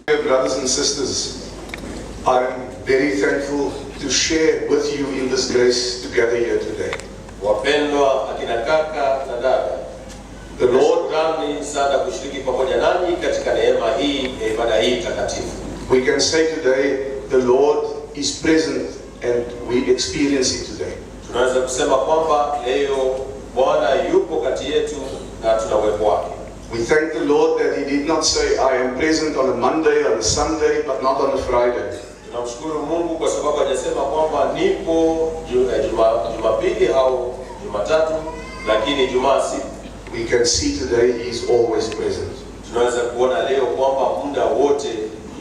Brothers and sisters, I'm very thankful to share with you in this grace together here today. Wapendwa akina kaka na dada, The Lord, shukrani sana kushiriki pamoja nami katika neema hii ya ibada hii takatifu. we can say today, the Lord is present and we experience it today. Tunaweza kusema kwamba leo Bwana yupo kati yetu na tuna uwepo wake. We thank the Lord that He did not say, I am present on a Monday, on a Sunday, but not on a Friday. Tunamshukuru Mungu kwa sababu hajasema kwamba nipo Jumapili au Jumatatu, lakini Ijumaa sipo. We can see today He is always present. Tunaweza kuona leo kwamba muda wote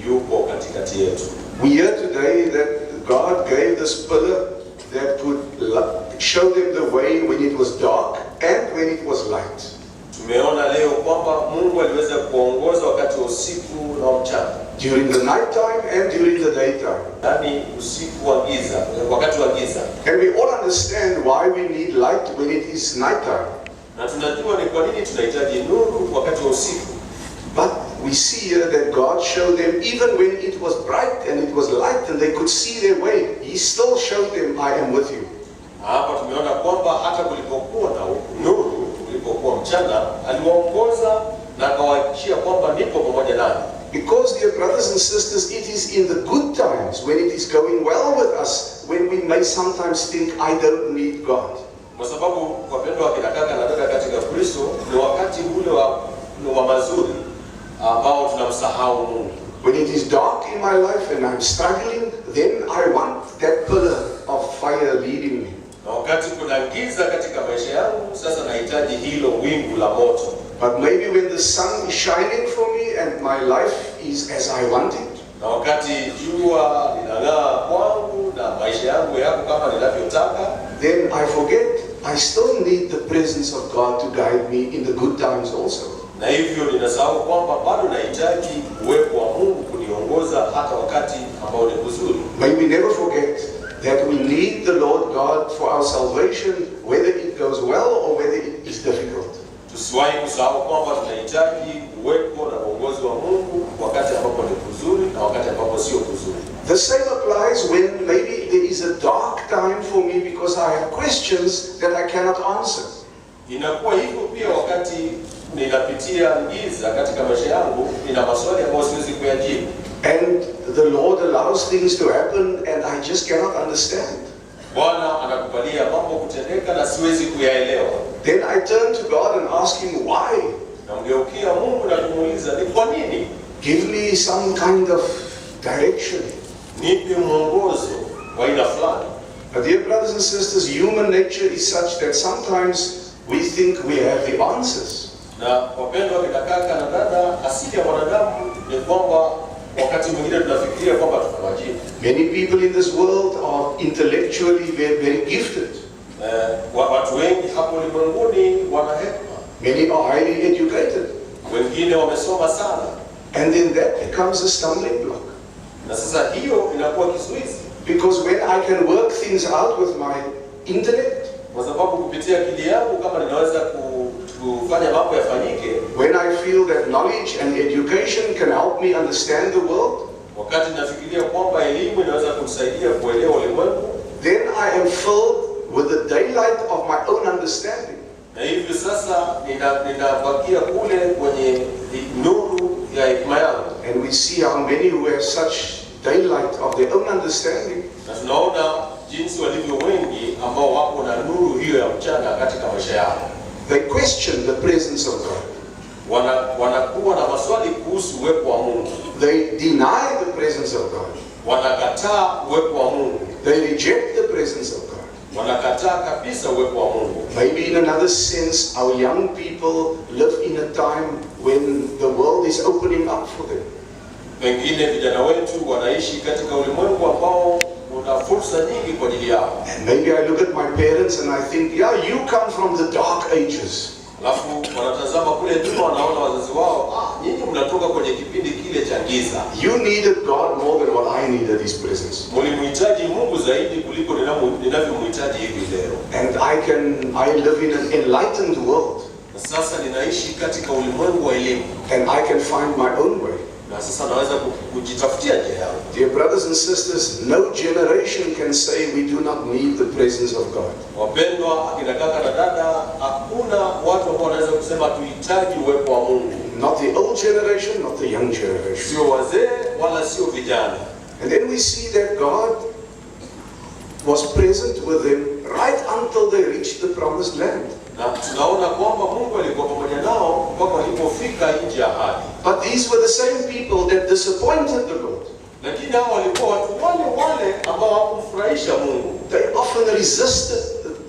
yupo katikati yetu. We hear today that God gave this pillar that could show them the way when it was dark and when it was light. Tumeona leo kwamba Mungu aliweza kuongoza wakati wa usiku na mchana. During the night time and during the daytime. Yaani usiku wa giza, wakati wa giza. And we all understand why we need light when it is nighttime. Na tunajua ni kwa nini tunahitaji nuru wakati wa usiku. But we see here that God showed them, even when it was bright and it was light and they could see their way, He still showed them, I am with you. Hapa tumeona kwamba hata kulipokuwa na nuru, kulipokuwa mchana, aliwaongoza na akawahakikishia kwamba nipo pamoja nao. Because, dear brothers and sisters, it is in the good times, when it is going well with us, when we may sometimes think, I don't need God. Kwa sababu wapendwa akina kaka na dada katika Kristo, ni wakati ule wa mazuri ambao tunamsahau Mungu. When it is dark in my life and I'm struggling, then I want that pillar of fire leading me. Na wakati kuna giza katika maisha yangu, sasa nahitaji hilo wingu la moto. But maybe when the sun is shining for me and my life is as I want it, na wakati jua linang'aa kwangu na maisha yangu yako kama ninavyotaka, then I forget I still need the presence of God to guide me in the good times also. Na hivyo ninasahau kwamba bado nahitaji uwepo wa Mungu kuniongoza hata wakati ambao ni mzuri. May we never forget that we need the Lord God for our salvation, whether it goes well or whether it is difficult. Tusiwahi kusahau kwamba tunahitaji uwepo na uongozi wa Mungu wakati ambapo ni kuzuri na wakati ambapo sio kuzuri. The same applies when maybe there is a dark time for me because I have questions that I cannot answer. Inakuwa hivyo pia wakati ninapitia giza katika maisha yangu, nina maswali ambayo siwezi kuyajibu. And the Lord allows things to happen and I just cannot understand. Bwana anakubalia mambo kutendeka na siwezi kuyaelewa. Then I turn to God and ask Him why. Namgeukia Mungu na kumuuliza ni kwa nini? Give me some kind of direction. Nipe mwongozo wa aina fulani. But dear brothers and sisters, human nature is such that sometimes we think we have the answers. Na wapendwa kina kaka na dada, asili ya wanadamu ni kwamba wakati mwingine tunafikiria kwamba tuna majibu. Many people in this world are intellectually very gifted. Watu wengi hapo ulimwenguni wana hekima. Many are highly educated. Wengine wamesoma sana. And then that becomes a stumbling block. Na sasa hiyo inakuwa kizuizi. Because when I can work things out with my intellect, kwa sababu kupitia akili yangu kama ninaweza kufanya mambo yafanyike, when I feel that knowledge and education can help me understand the world, wakati nafikiria kwamba elimu inaweza kunisaidia kuelewa ulimwengu, then I am filled with the daylight of my own understanding. Na hivyo sasa ninabakia kule kwenye nuru ya hekima yangu. And we see how many who have such daylight of their own understanding, na tunaona jinsi walivyo wengi ambao wako na nuru hiyo ya mchana katika maisha yao. they question the presence of God. Wanakuwa na maswali kuhusu uwepo wa Mungu. They deny the presence of God. Wanakataa uwepo wa Mungu. They reject the presence of God. Wanakataa kabisa uwepo wa Mungu. Maybe in another sense, our young people live in a time when the world is opening up for them. Pengine vijana wetu wanaishi katika ulimwengu ambao una fursa nyingi kwa ajili yao. And maybe I look at my parents and I think, yeah, you come from the dark ages. Alafu wanatazama kule nyuma, wanaona wazazi wao, nyinyi mnatoka kwenye kipindi kile cha giza. You needed God more than what I needed His presence. Mlimhitaji Mungu zaidi kuliko ninavyomhitaji hivi leo. And I live in an enlightened world. Na sasa ninaishi katika ulimwengu wa elimu. And I can find my own way. Na sasa naweza kujitafutia njia yangu. Dear brothers and sisters, no generation can say we do not need the presence of God. Wapendwa akina kaka na dada, hakuna watu ambao wanaweza kusema tuhitaji uwepo wa Mungu. Not the old generation, not the young generation. Sio wazee wala sio vijana. And then we see that God was present with them right until they reached the promised land. Na tunaona kwamba Mungu alikuwa pamoja nao mpaka walipofika nchi ya ahadi. But these were the same people that disappointed the Lord. Lakini hao walikuwa watu wale ambao hawakumfurahisha Mungu. They often resisted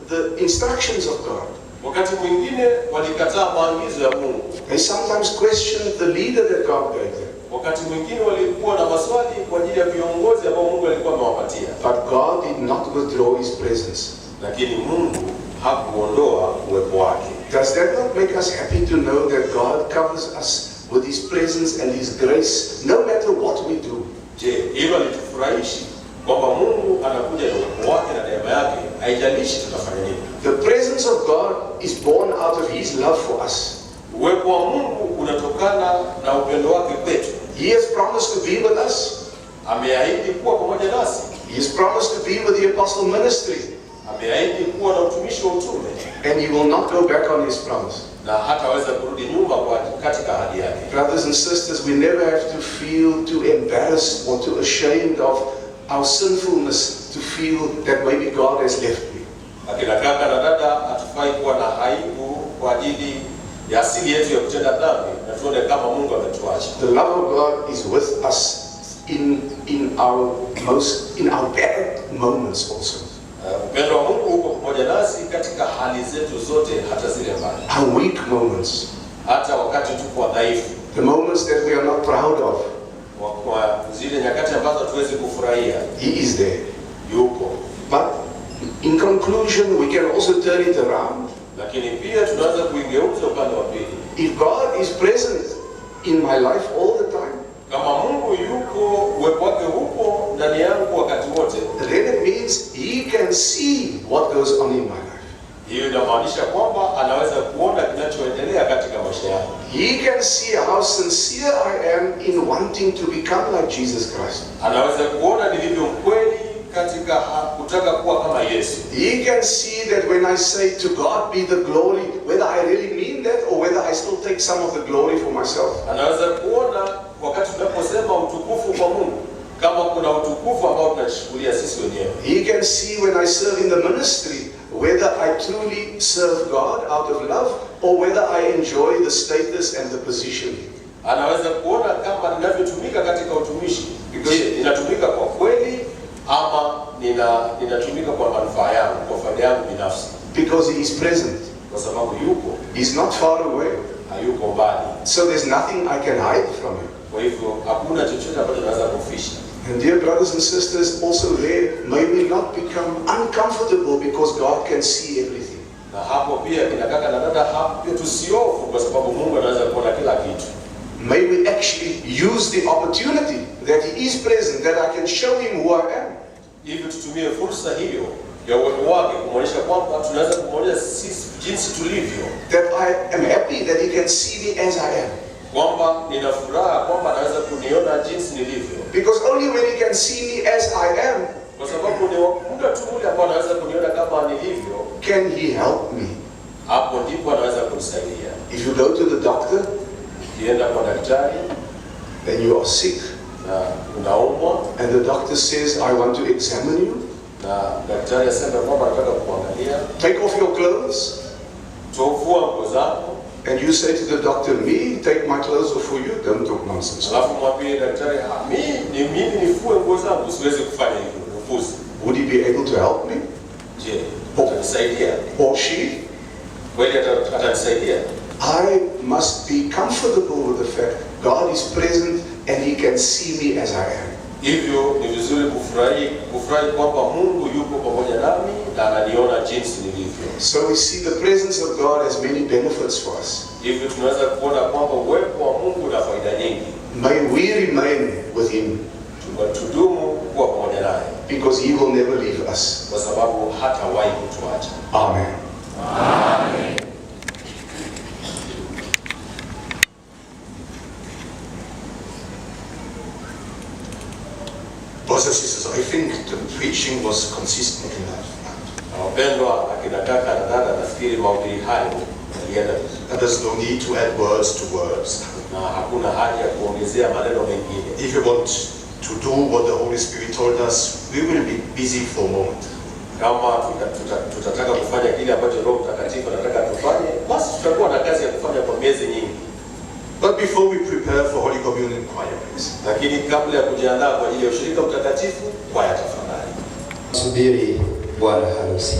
the instructions of God. Wakati mwingine walikataa maagizo ya Mungu. They sometimes questioned the leader that God gave them. Wakati mwingine walikuwa na maswali kwa ajili ya viongozi ambao Mungu alikuwa amewapatia. But God did not withdraw His presence. Lakini Mungu hakuondoa uwepo wake. Does that not make us happy to know that God covers us with His presence and His grace no matter what we do? Je, hilo litufurahishi kwamba Mungu anakuja na uwepo wake na neema yake, haijalishi tutafanya nini. The presence of God is born out of His love for us. Uwepo wa Mungu unatokana na upendo wake kwetu. He has promised to be with us. Ameahidi kuwa pamoja nasi. He has promised to be with the apostle ministry. Ameahidi kuwa na utumishi wa utume. And He will not go back on His promise. Na hataweza kurudi nyuma katika ahadi yake. Brothers and sisters, we never have to feel too embarrassed or too ashamed of our sinfulness to feel that maybe God has left me. Akina kaka na dada, hatufai kuwa na aibu kwa ajili ya asili yetu ya kutenda dhambi na tuone kama Mungu ametuacha. The love of God is with us in our bad moments also. Upendo wa Mungu uko pamoja nasi katika hali zetu zote, hata zile mbaya. Our weak moments. Hata wakati tuko dhaifu. The moments that we are not proud of. Kwa zile nyakati ambazo tuwezi kufurahia. He is there. Yuko. But in conclusion, we can also turn it around. Lakini pia tunaweza kuigeuza upande wa pili. If God is present in my life all the time, kama Mungu yuko, uwepo wake upo ndani yangu wakati wote, then it means He can see what goes on in my life. Hiyo inamaanisha kwamba anaweza kuona kinachoendelea katika maisha yangu. He can see how sincere I am in wanting to become like Jesus Christ. Anaweza kuona nilivyo mkweli katika kutaka kuwa kama Yesu. He can see that when I say to God be the glory, whether I really mean that or whether I still take some of the glory for myself. Anaweza kuona wakati tunaposema utukufu kwa Mungu, kama kuna utukufu ambao tunachukulia sisi wenyewe. He can see when I serve in the ministry, whether I truly serve God out of love or whether I enjoy the status and the position. Anaweza kuona kama ninavyotumika katika utumishi, je, ninatumika kwa kweli ama ninatumika kwa manufaa yangu, kwa faida yangu binafsi. Because He is present. Kwa sababu yuko. He's not far away. Hayuko mbali. So there's nothing I can hide from Him. Kwa hivyo hakuna chochote ambacho naweza kuficha. And dear brothers and sisters, also there, may we not become uncomfortable because God can see everything. Na hapo pia kina kaka na dada, hapo tusiofu kwa sababu Mungu anaweza kuona kila kitu. May we actually use the opportunity that He is present, that I can show Him who I am. Hivyo tutumie fursa hiyo ya uwepo wake kumwonyesha kwamba tunaweza kumwonyesha sisi jinsi tulivyo. That I am happy that He can see me as I am. Kwamba nina furaha kwamba anaweza kuniona jinsi nilivyo. Because only when He can see me as I am, kwa sababu ni muda tu ule ambao anaweza kuniona kama nilivyo, can He help me. Hapo ndipo anaweza kunisaidia. If you go to the doctor, ukienda kwa daktari, then you are sick, na unaumwa, and the doctor says, I want to examine you. Na daktari asema kwamba nataka kuangalia. Take off your clothes. Toa nguo zako. And you say to the doctor, me, take my clothes off for you, don't talk nonsense. Alafu mwambie daktari, mimi nifue nguo zangu, siwezi kufanya hivyo, ufuzi. Would he be able to help me? Je, atanisaidia? Or she? Kweli atanisaidia? I must be comfortable with the fact God is present and He can see me as I am. Hivyo ni vizuri kufurahi kwamba Mungu yuko pamoja nami na ananiona jinsi nilivyo. So we see the presence of God has many benefits for us. Hivyo tunaweza kuona kwamba uwepo wa Mungu una faida nyingi. May we remain with Him. Tudumu kuwa pamoja naye. Because He will never leave us. Kwa sababu hatawahi kutuacha. Amen. Amen. Brothers and sisters, I think the preaching was consistent enough. Wapendwa akina kaka na dada, nafikiri mahubiri hayo yalienda vizuri. There's no need to add words to words. Na hakuna haja ya kuongezea maneno mengine. If you want to do what the Holy Spirit told us, we will be busy for a moment. Kama tutataka kufanya kile ambacho Roho Mtakatifu anataka tufanye, basi tutakuwa na kazi ya kufanya kwa miezi nyingi. But before we prepare for Holy Communion, choir, please. Lakini kabla ya kujiandaa kwa ajili ya ushirika mtakatifu, kwaya tafadhali. Subiri bwana harusi.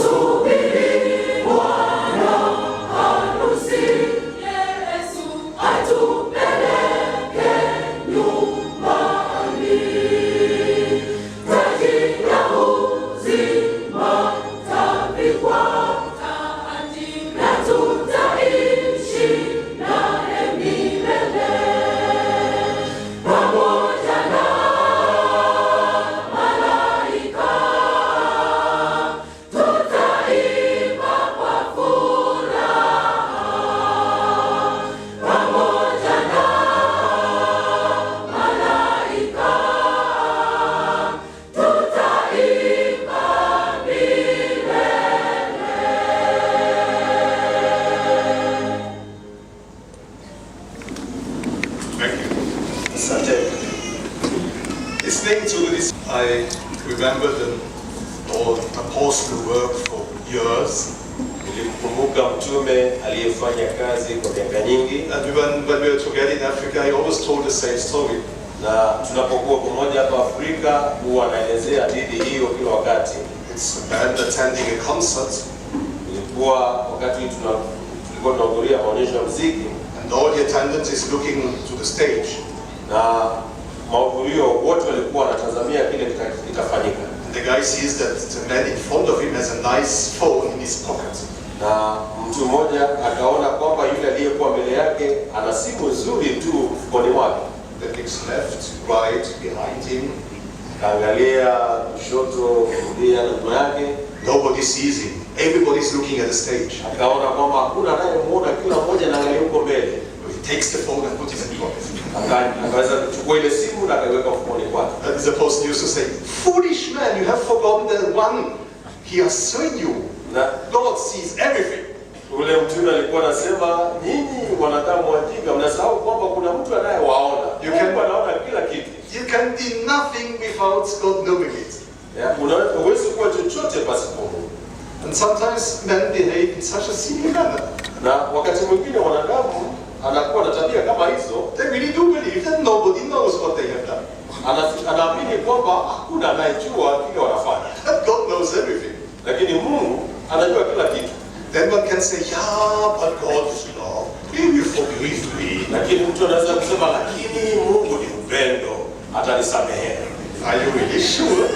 Subiri Thank you. Asante. Listening to this, I remember the apostle work for years. Nilimkumbuka mtume aliyefanya kazi kwa miaka nyingi, And when we were together in Africa, he always told the same story. na tunapokuwa pamoja hapa Afrika huwa anaelezea hadithi hiyo kila wakati. It's a band attending a concert, Ilikuwa wakati tulikuwa tunahudhuria maonyesho ya muziki, and all the attendants is looking to the stage. na mahudhurio wote walikuwa wanatazamia kile kitafanyika. And the guy sees that the man in front of him has a nice phone in his pocket. Na mtu mmoja akaona kwamba yule aliyekuwa mbele yake ana simu nzuri tu mfukoni mwake. That looks left, right, behind him. Kaangalia kushoto, kulia na nyuma yake, Nobody sees him. Everybody's looking at the stage. akaona kwamba hakuna anayemuona, kila mmoja anaangalia huko mbele. He takes the phone and puts it in his pocket. Akaweza kuchukua ile simu na akaiweka mfukoni kwake. And the apostle used to say, "Foolish man, you have forgotten that one he has shown you. Na God sees everything." ule mtume alikuwa anasema, nyinyi wanadamu wajinga mnasahau kwamba kuna mtu anayewaona. Mungu anaona kila kitu. You can be nothing without God knowing it. Huwezi kuwa chochote pasipo Mungu. And sometimes men behave in such a silly manner. Na wakati mwingine wanadamu anakuwa na tabia kama hizo, They really do believe that nobody knows what they have done. anaamini kwamba hakuna anayejua kile wanafanya, That God knows everything. lakini Mungu anajua kila kitu. Then one can say, yeah, but God is love. He will forgive me. Lakini mtu anaweza kusema, lakini Mungu ni upendo, atanisamehe. Are you really sure?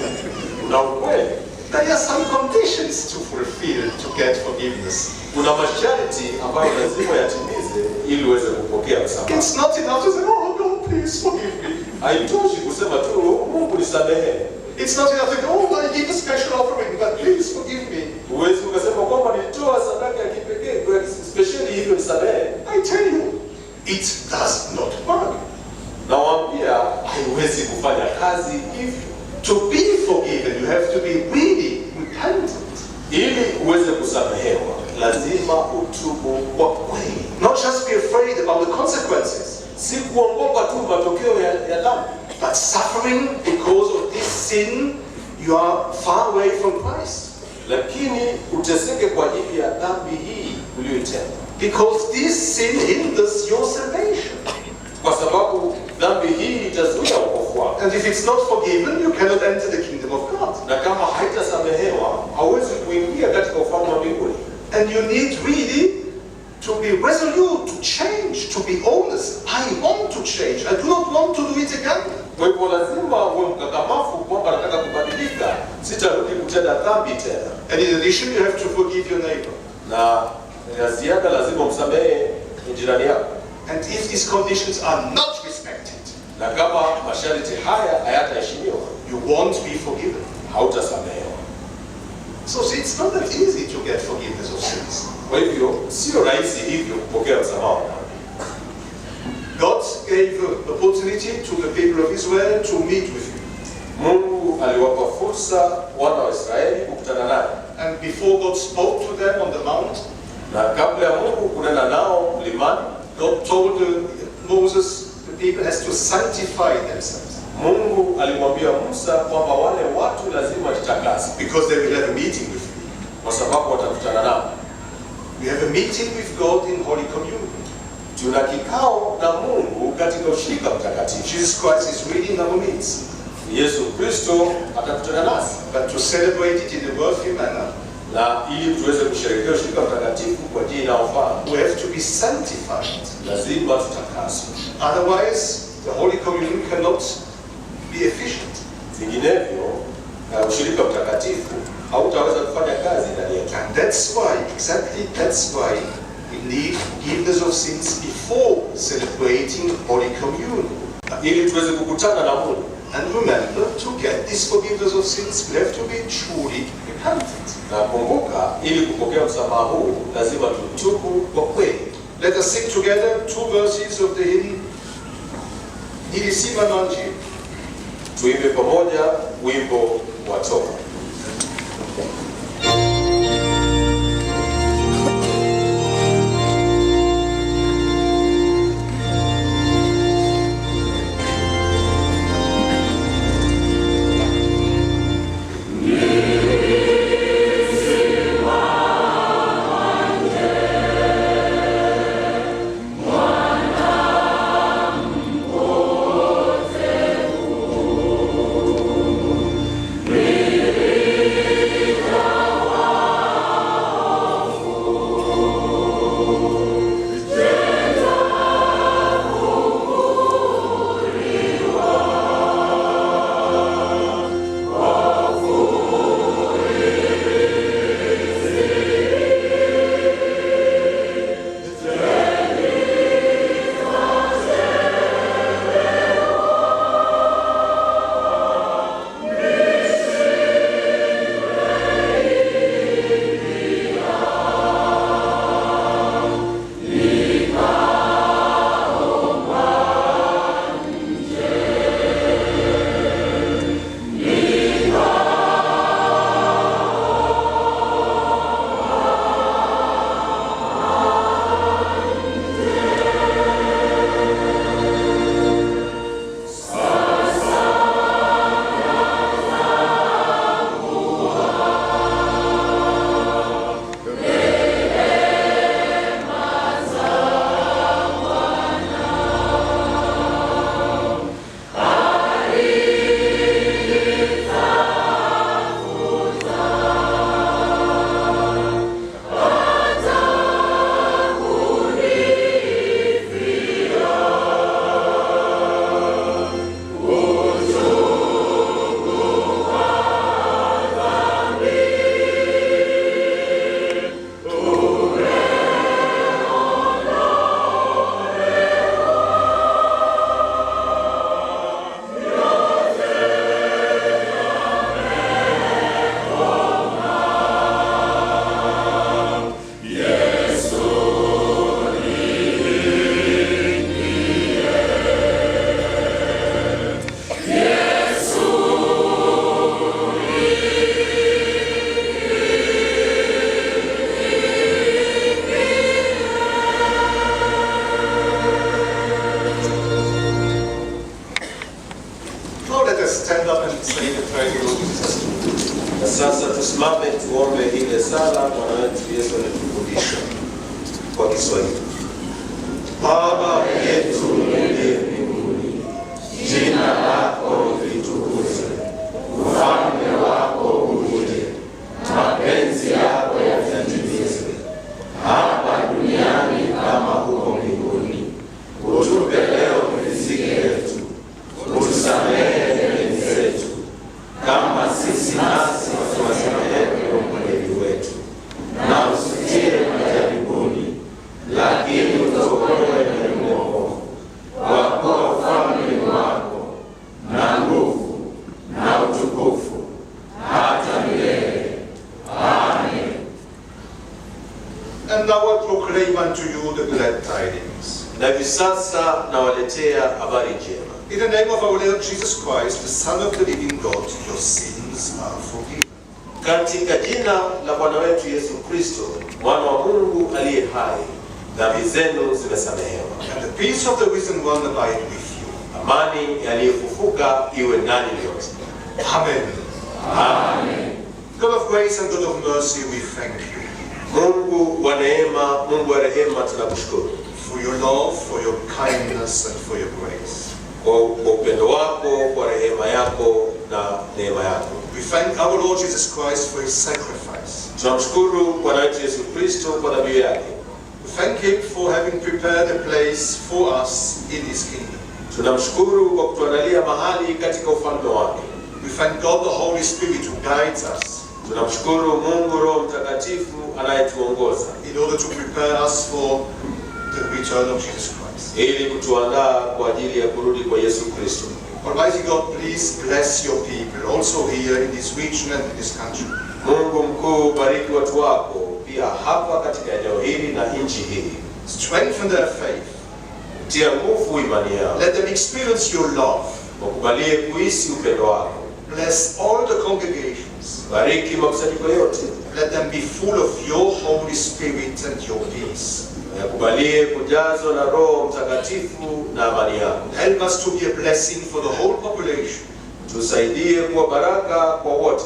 Una ukweli? There are some conditions to fulfill to get forgiveness. Kuna masharti ambayo lazima yatimize ili uweze kupokea msamaha. It's not enough to say, oh God, please forgive me. Haitoshi kusema tu Mungu nisamehe. It's not enough to say, oh, I give a special offering, but please forgive me. Huwezi ukasema kwamba nitoa sadaka ya kipekee kwa speciali hivyo nisamehe. I tell you, it does not work. Nawaambia haiwezi kufanya kazi hivyo. To be forgiven, you have to be really repentant. Ili uweze kusamehewa, lazima utubu kwa kweli. Not just be afraid about the consequences, Si kuogopa tu matokeo ya dhambi, but suffering because of this sin, you are far away from Christ. lakini uteseke kwa ajili ya dhambi hii uliyoitenda, Because this sin hinders your salvation. kwa sababu dhambi hii itazuia wokovu wako. And if it's not forgiven, you cannot enter the kingdom of God. Na kama haitasamehewa, hauwezi kuingia katika ufalme wa mbinguni. And you need really to be resolute, to change, to be honest. I want to change. I do not want to do it again. Kwa hivyo lazima uwe mkakamavu kwamba nataka kubadilika, sitarudi kutenda dhambi tena. And in addition, you have to forgive your neighbor. Na ya ziada lazima umsamehe jirani yako. And if these conditions are not respected, Na kama masharti haya hayataheshimiwa, you won't be forgiven. hautasamehewa. So see, it's not that easy to get forgiveness of sins. Kwa hivyo sio rahisi hivyo kupokea msamaha. God gave an opportunity to the people of Israel to meet with him. Mungu aliwapa fursa wana wa Israeli kukutana naye. And before God spoke to them on the mount, Na kabla ya Mungu kunena nao mlimani, God told Moses, the people has to sanctify themselves. Mungu alimwambia Musa kwamba wale watu lazima jitakase, Because they will have a meeting with me. kwa sababu watakutana nao. We have a meeting with God in Holy Communion. Tuna kikao na Mungu katika ushirika mtakatifu. Jesus Christ is really in our midst. Yesu Kristo atakutana nasi, But to celebrate it in a worthy manner, na ili tuweze kusherehekea ushirika mtakatifu kwa njia inayofaa, we have to be sanctified. lazima tutakaswe. Otherwise, the Holy Communion cannot be efficient. Vinginevyo ushirika mtakatifu hautaweza kufanya kazi ndani yetu. And that's why we need forgiveness of sins before celebrating Holy Communion. Ili tuweze kukutana na Mungu. And remember, to get this forgiveness of sins, we have to be truly repentant. Na kumbuka, ili kupokea msamaha huu lazima tutubu kwa kweli. Let us sing together 2 verses of the hymn, Nilisima Manji. Tuimbe pamoja wimbo wa toba. us stand up and say the prayer the Lord Jesus us to do. Na sasa tusimame tuombe ile sala Bwana wetu Yesu alitufundisha kwa Kiswahili. Baba yetu uliye mbinguni, jina lako litukuzwe, ufalme wako uje, mapenzi yako yatimizwe hapa duniani kama huko mbinguni. Utupe leo riziki yetu, utusamehe deni zetu kama sisi nasi tuwasamehe wapendwa wetu, na usitie majaribuni, lakini utuokoe na mwovu. Kwa kuwa ufalme wako na nguvu na utukufu hata milele. Amen. And now I proclaim unto you the glad tidings. Na hivi sasa nawaletea habari njema. In the name of our Lord Jesus Christ, the Son of the living God, your sins are forgiven. Katika jina la Bwana wetu Yesu Kristo, mwana wa Mungu aliye hai, dhambi zenu zimesamehewa. And the peace of the risen one abide with you. Amani yaliyofufuka iwe ndani yote. Amen. Amen. God of grace and God of mercy, we thank you. Mungu wa neema, Mungu wa rehema, tunakushukuru For your love, for your kindness, and for your grace. kwa upendo wako, kwa rehema yako na neema yako. We thank our Lord Jesus Christ for his sacrifice. Tunamshukuru Bwana wetu Yesu Kristo kwa dhabihu yake. We thank him for having prepared a place for us in his kingdom. Tunamshukuru kwa kutuandalia mahali katika ufalme wake. We thank God the Holy Spirit who guides us Tunamshukuru Mungu Roho Mtakatifu anayetuongoza in order to prepare us for the return of Jesus Christ. ili kutuandaa kwa ajili ya kurudi kwa Yesu Kristo. Almighty God, please bless your people also here in this region and in this country. Mungu mkuu, bariki watu wako pia hapa katika eneo hili na nchi hii. Strengthen their faith. Tia nguvu imani yao. Let them experience your love. Wakubalie kuhisi upendo wako. Bless all the congregations. Bariki makusanyiko yote. Let them be full of your Holy Spirit and your peace. Wakubalie kujazwa na Roho Mtakatifu na amani yako. Help us to be a blessing for the whole population. Tusaidie kuwa baraka kwa wote.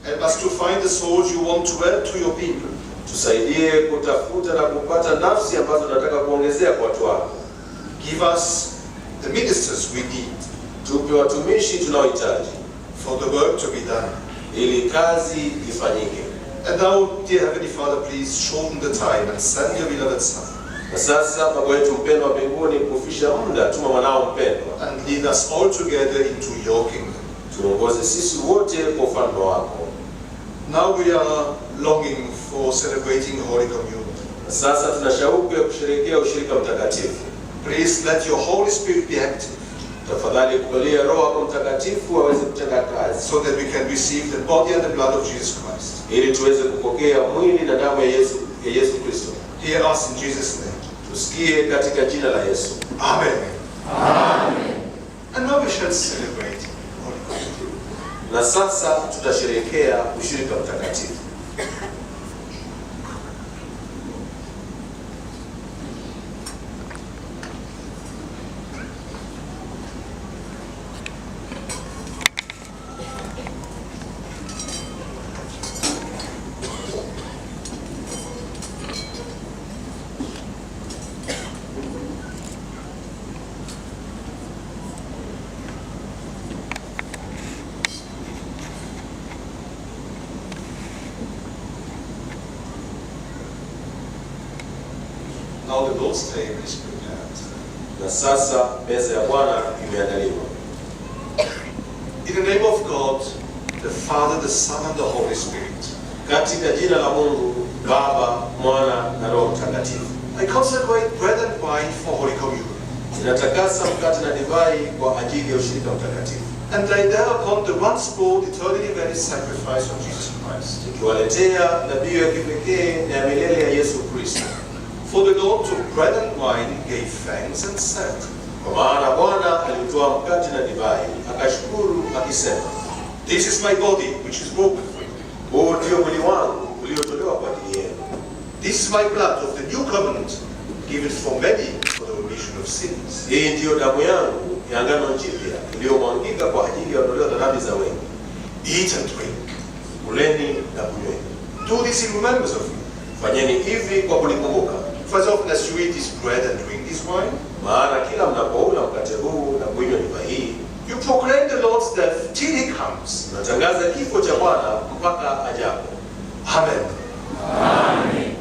Help us to find the souls you want to add to your people. Tusaidie kutafuta na kupata nafsi ambazo tunataka kuongezea kwa watu wako. Give us the ministers we need Tupe watumishi tunaohitaji for the work to be done. ili kazi ifanyike. And now, dear Heavenly Father, please shorten the time and send your beloved Son. Na sasa Baba wetu mpendwa wa mbinguni, kufisha muda, tuma mwanao mpendwa, And lead us all together into your kingdom. tuongoze sisi wote kwa ufalme wako. Now we are longing for celebrating Holy Communion. Na sasa tuna shauku ya kusherehekea ushirika mtakatifu. Please let your Holy Spirit be active Tafadhali kubalia Roho wako Mtakatifu aweze kutenda kazi so that we can receive the body and the blood of Jesus Christ. ili tuweze kupokea mwili na damu ya Yesu Kristo. Hear us in Jesus' name. Tusikie katika jina la Yesu. Amen. Amen. And now we shall celebrate Holy Communion. Na sasa tutasherehekea ushirika mtakatifu. Now the Lord's table is prepared. Na sasa meza ya Bwana imeandaliwa. In the name of God, the Father, the Son, and the Holy Spirit, Katika jina la Mungu Baba, Mwana na Roho Mtakatifu. I consecrate bread and wine for Holy Communion, Ninatakasa mkate na divai kwa ajili ya ushirika mtakatifu. and lay thereupon the once more eternally valid sacrifice of Jesus Christ. Nikiwaletea dhabihu ya kipekee na ya milele ya Yesu Kristo. For the Lord took bread and wine, gave thanks, and said, Kwa maana Bwana alitoa mkate na divai, akashukuru akisema, This is my body, which is broken for you. huu ndio mwili wangu uliotolewa kwa ajili yenu. This is my blood of the new covenant, given for many for the remission of sins. Hii ndiyo damu yangu ya agano jipya iliyomwangika kwa ajili ya ondoleo la za wengi. Eat and drink. Kuleni na kunyweni. Do this in remembrance of me. Fanyeni hivi kwa kulikumbuka. For as often as you eat this bread and drink this wine, Maana kila mnapoula mkate huu na kunywa divai hii, you proclaim the Lord's death till he comes. natangaza kifo cha Bwana mpaka ajapo. Amen. Amen.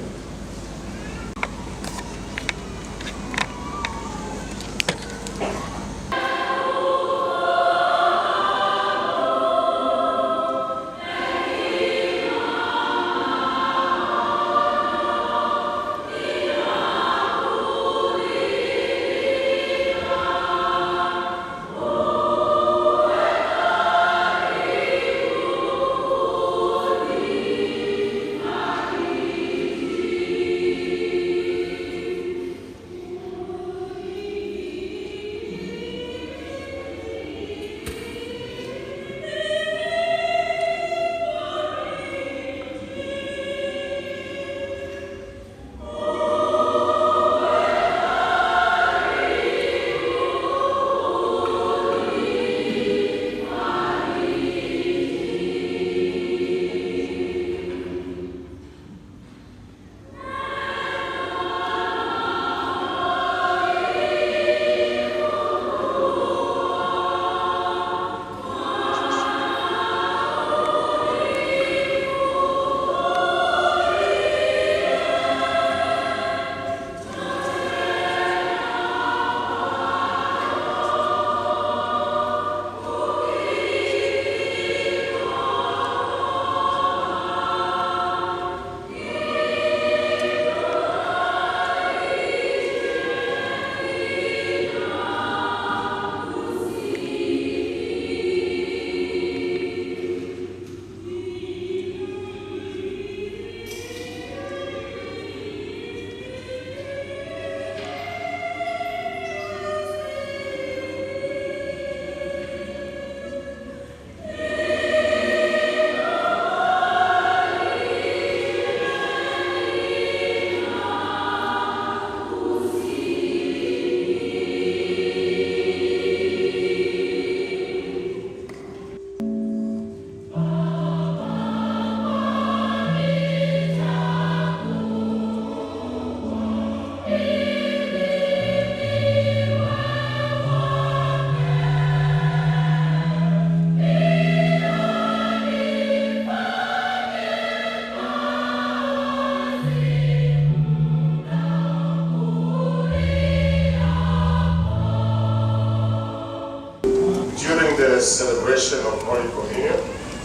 During the celebration of Holy Communion,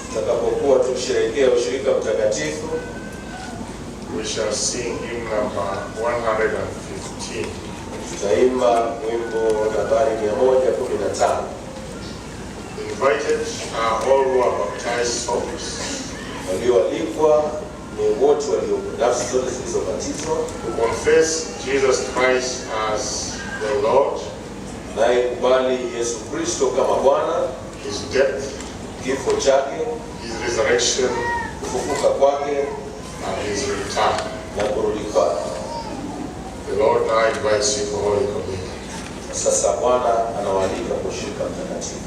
Tutakapokuwa tukisherehekea ushirika mtakatifu, we shall sing hymn number 115. tutaimba wimbo nambari 115. Invited are all who are baptized souls. Walioalikwa ni wote walio nafsi zote zilizobatizwa, To confess Jesus Christ as the Lord, naye kubali Yesu Kristo kama Bwana, his death, kifo chake, his resurrection, kufufuka kwake and his return. na kurudi kwake. The Lord now invites you for Holy Communion. Sasa Bwana anawaalika kwa ushirika mtakatifu.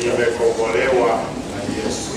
nimekombolewa na Yesu.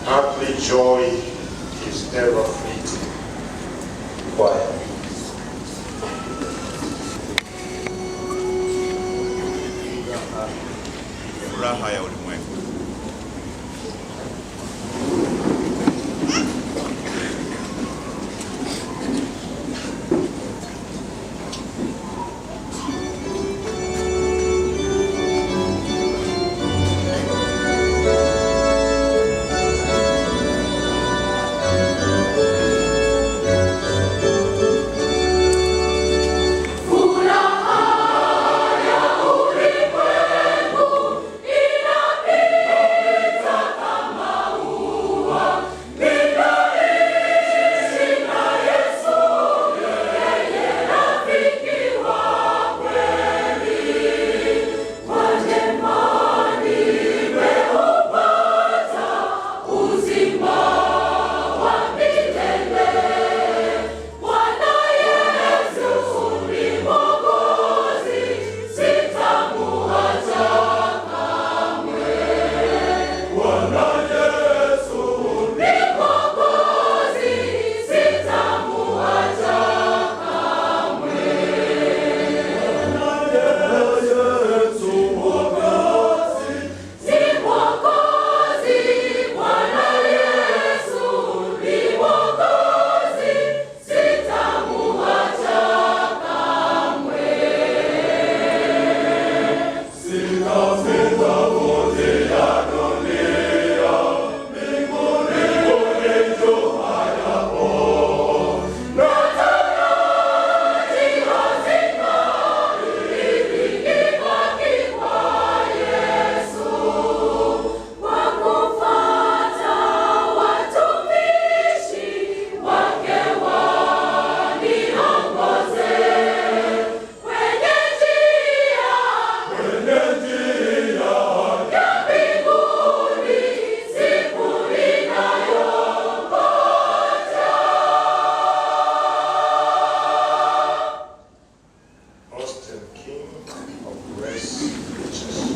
Earthly joy is ever fleeting. Kwaya. Furaha ya ulimwengu. Furaha ya ulimwengu ina riches.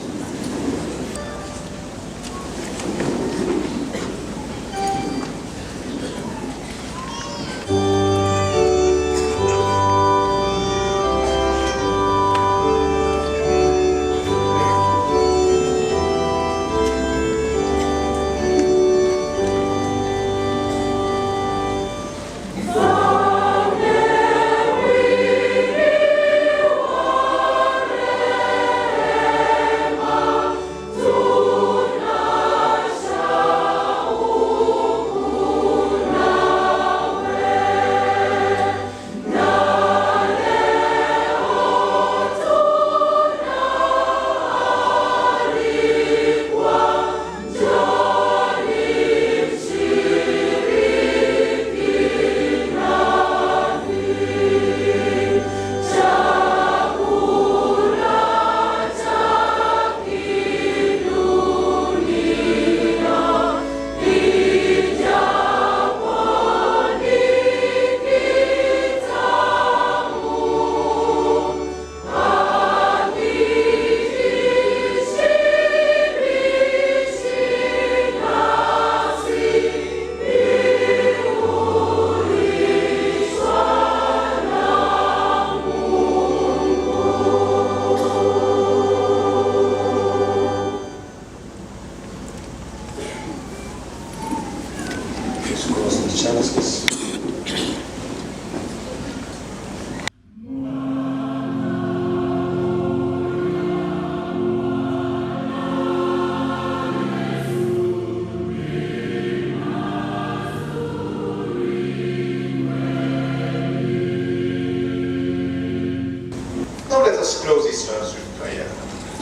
Now let us close this service with prayer.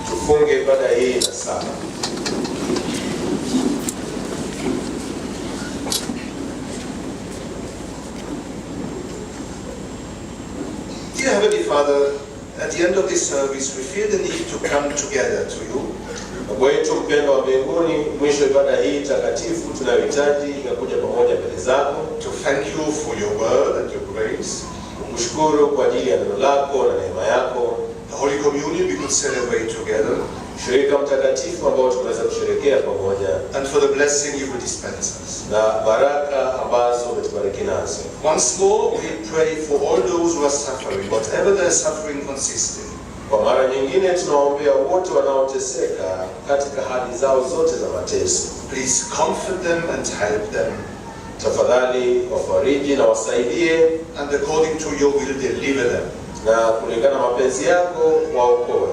Tufunge ibada hii na sala. Dear Heavenly Father, at the end of this service, we feel the need to come together to you. Baba yetu mpendwa wa mbinguni, mwisho ibada hii takatifu tunayohitaji kuja pamoja mbele zako, To thank you for your word and your grace. kukushukuru kwa ajili ya neno lako na neema yako, The Holy Communion we could celebrate together, ushirika mtakatifu ambao tunaweza kusherehekea pamoja, and for the blessing you will dispense us. na baraka ambazo umetubariki nazo. Once more, we pray for all those who are suffering, whatever their suffering consists in. Kwa mara nyingine tunaombea wote wanaoteseka katika hali zao zote za mateso. Please comfort them and help them, Tafadhali wafariji na wasaidie, and according to your will, deliver them. na kulingana na mapenzi yako waokoe.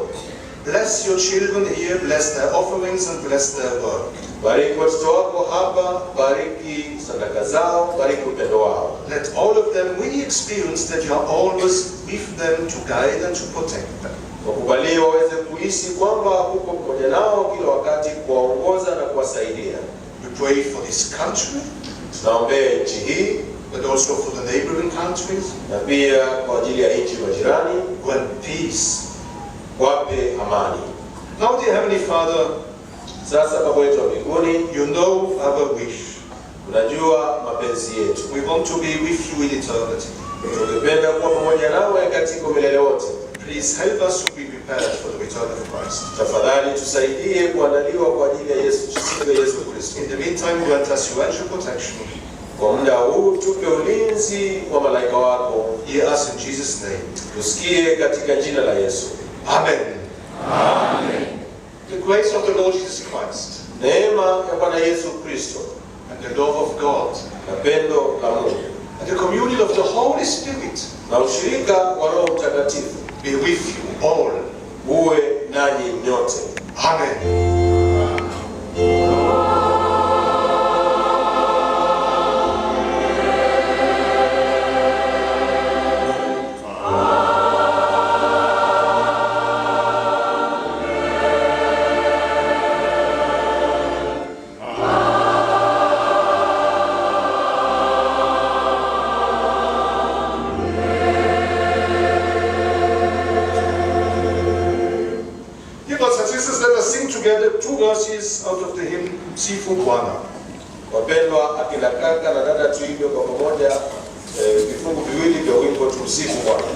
Bless your children here, bless their offerings and bless their work. Bariki watoto wako hapa, bariki sadaka zao, bariki upendo wao. Let all of them really experience that you are always with them to guide and to protect them. Wakubalie waweze kuishi kwamba huko pamoja nao kila wakati, kuwaongoza na kuwasaidia. We pray for this country, Tunaombea nchi hii but also for the neighboring countries. na pia kwa ajili ya nchi majirani, Grant peace. wape amani. Now, dear Heavenly Father, Sasa Baba wetu wa mbinguni, you know our wish. unajua mapenzi yetu. We want to be with you in eternity. Tungependa kuwa pamoja nawe katika milele wote. Please help us to be prepared for the return of Christ. Tafadhali tusaidie kuandaliwa kwa ajili ya siku ya Yesu Kristo. In the meantime, grant us your angel protection. Kwa muda huu tupe ulinzi wa malaika wako. Hear us in Jesus' name. Tusikie katika jina la Yesu. Amen. Amen. The grace of the Lord Jesus Christ Neema ya Bwana Yesu Kristo and the love of God na pendo la Mungu and the communion of the Holy Spirit na ushirika wa Roho Mtakatifu be with you all. uwe nanyi nyote. Amen. Dear brothers and sisters, let us sing together two verses out of the hymn Sifu Bwana. Wapendwa akina kaka na dada, tuimbe kwa pamoja vifungu viwili vya wimbo Tumsifu Bwana.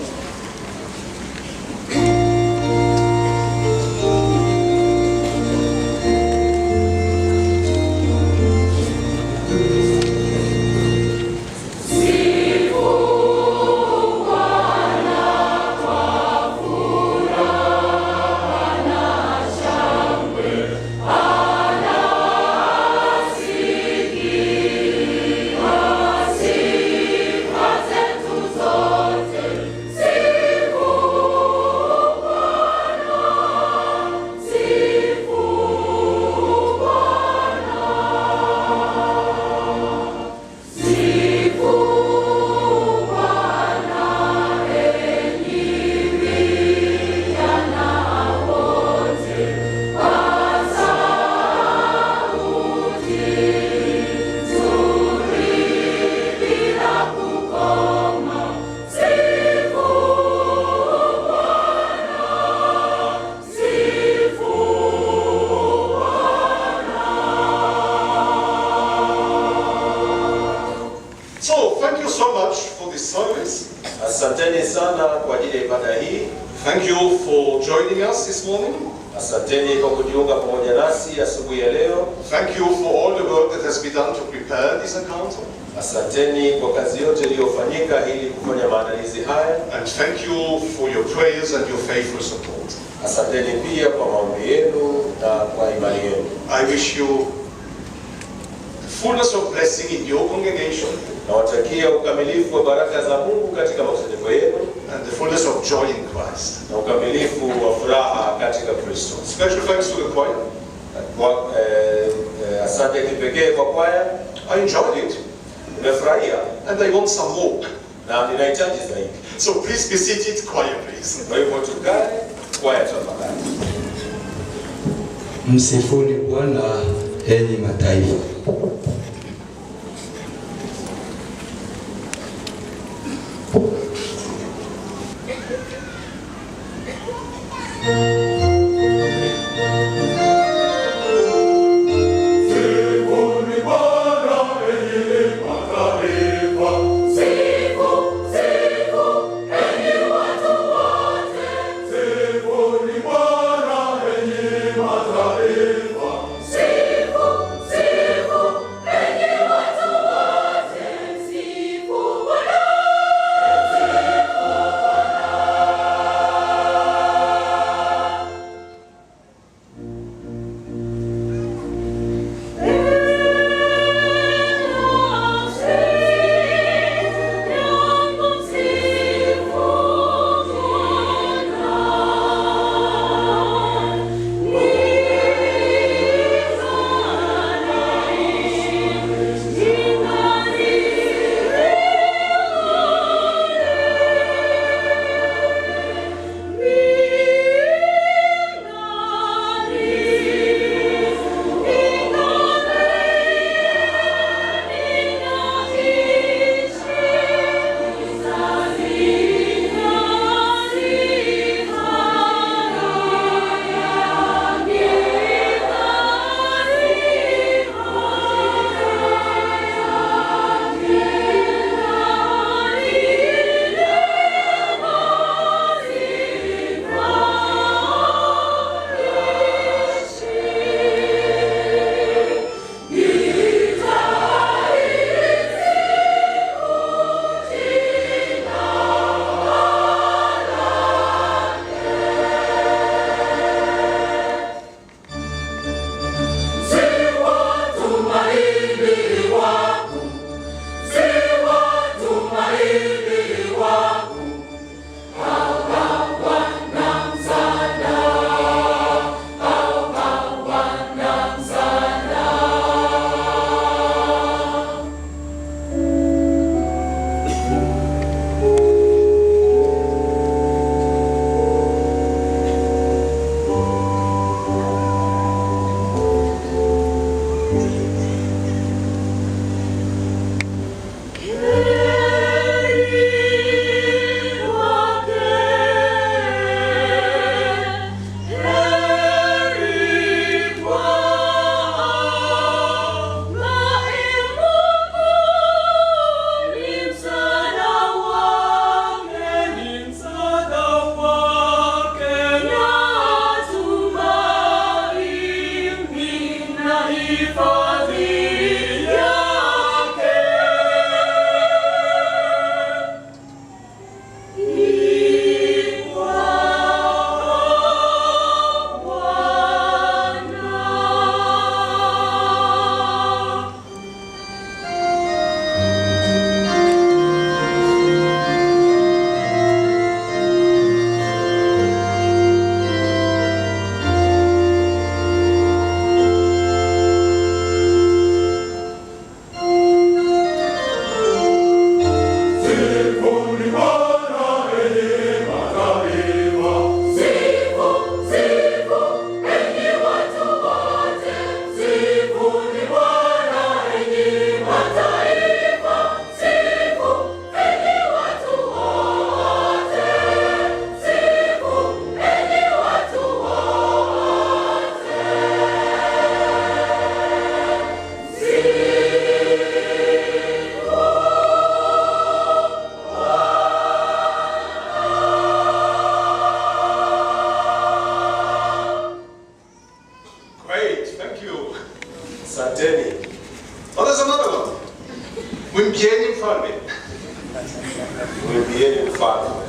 Thank you all for joining us this morning. Asanteni kwa kujiunga pamoja nasi asubuhi ya leo. Thank you for all the work that has been done to prepare this encounter. Asanteni kwa kazi yote iliyofanyika ili kufanya maandalizi haya. And thank you for your prayers and your faithful support. Asanteni pia kwa maombi yenu na kwa imani yenu. I wish you the fullness of blessing in your congregation. Nawatakia ukamilifu wa baraka za Mungu katika makusanyiko yenu. And the fullness of joy in Christ. Na ukamilifu wa furaha katika Kristo. Special thanks to the choir. Asante kipekee kwa kwaya. I enjoyed it. Nimefurahia. And I want some more. Na ninahitaji zaidi. So please be seated, choir please. Kwa hivyo tukae, kwaya tafadhali. Msifuni Bwana enyi mataifa. mfalme. Mwimbieni mfalme.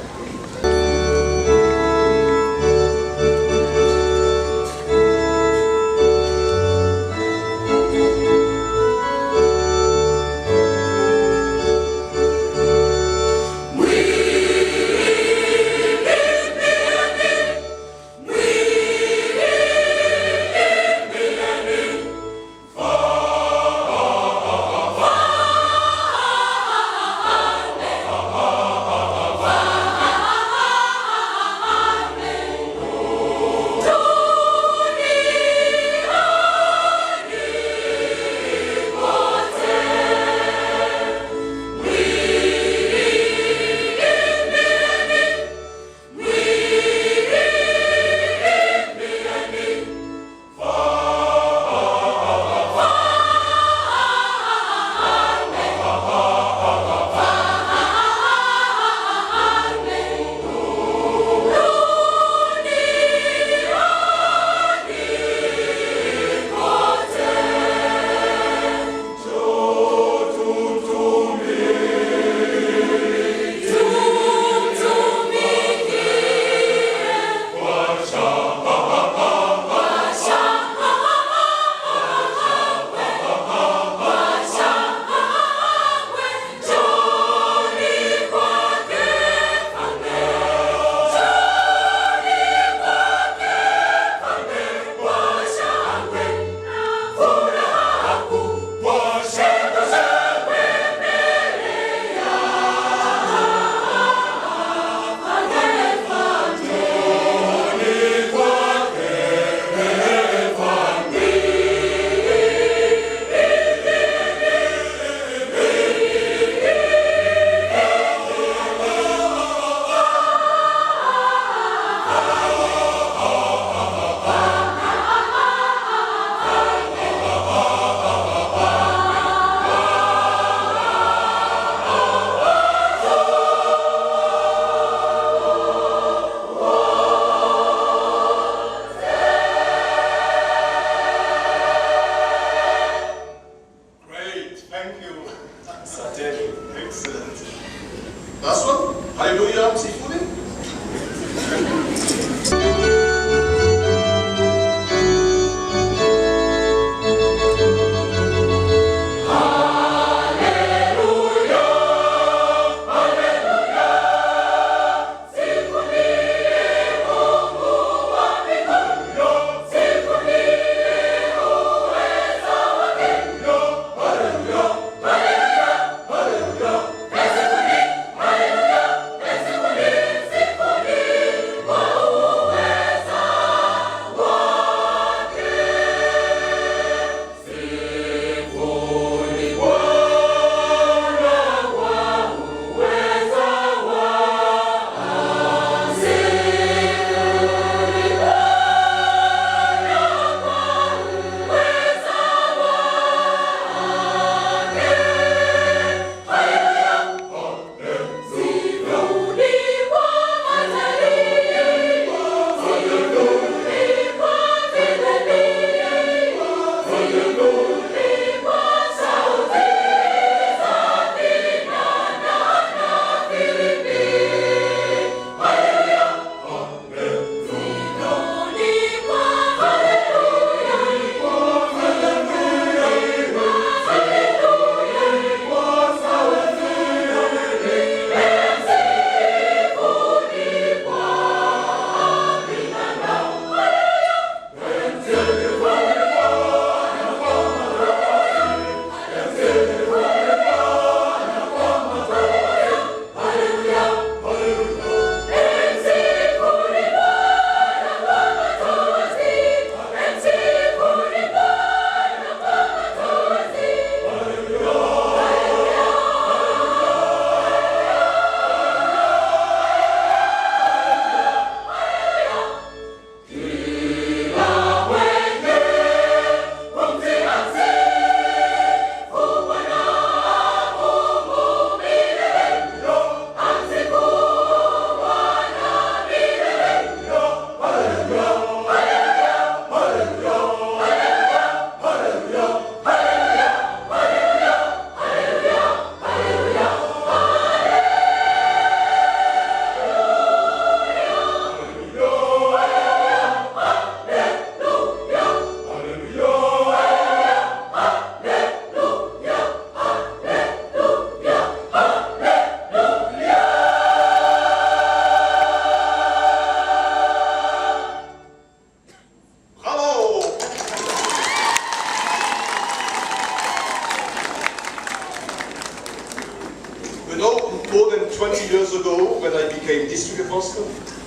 years ago when I became district apostle,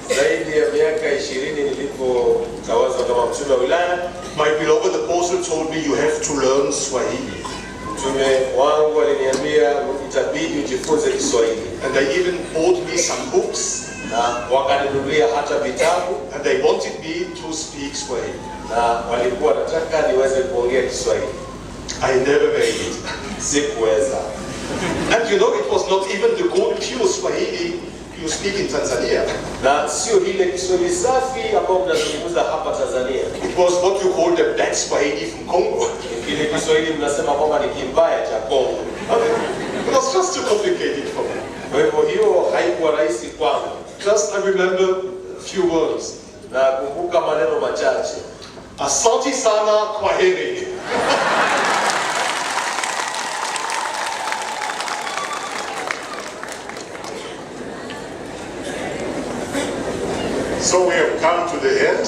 Zaidi ya miaka 20 nilipotawazwa kama mtume wa wilaya, my beloved apostle told me you have to learn Swahili. mtume wangu aliniambia itabidi ujifunze Kiswahili, And they even bought me some books, na wakaninunulia hata vitabu, and they wanted me to speak Swahili. na walikuwa nataka niweze kuongea Kiswahili. I never made it. Sikuweza. And you know, it was not even the good pure Swahili you speak in Tanzania. Na sio ile Kiswahili safi ambao mnazungumza hapa Tanzania. It was what you call the bad Swahili from Congo. Kile Kiswahili mnasema kwamba ni kimbaya cha Kongo. It was just too complicated for me. Kwa hivyo hiyo haikuwa rahisi kwangu. Just I remember a few words. Na kumbuka maneno machache. Asante sana, kwaheri. So we have come to the end.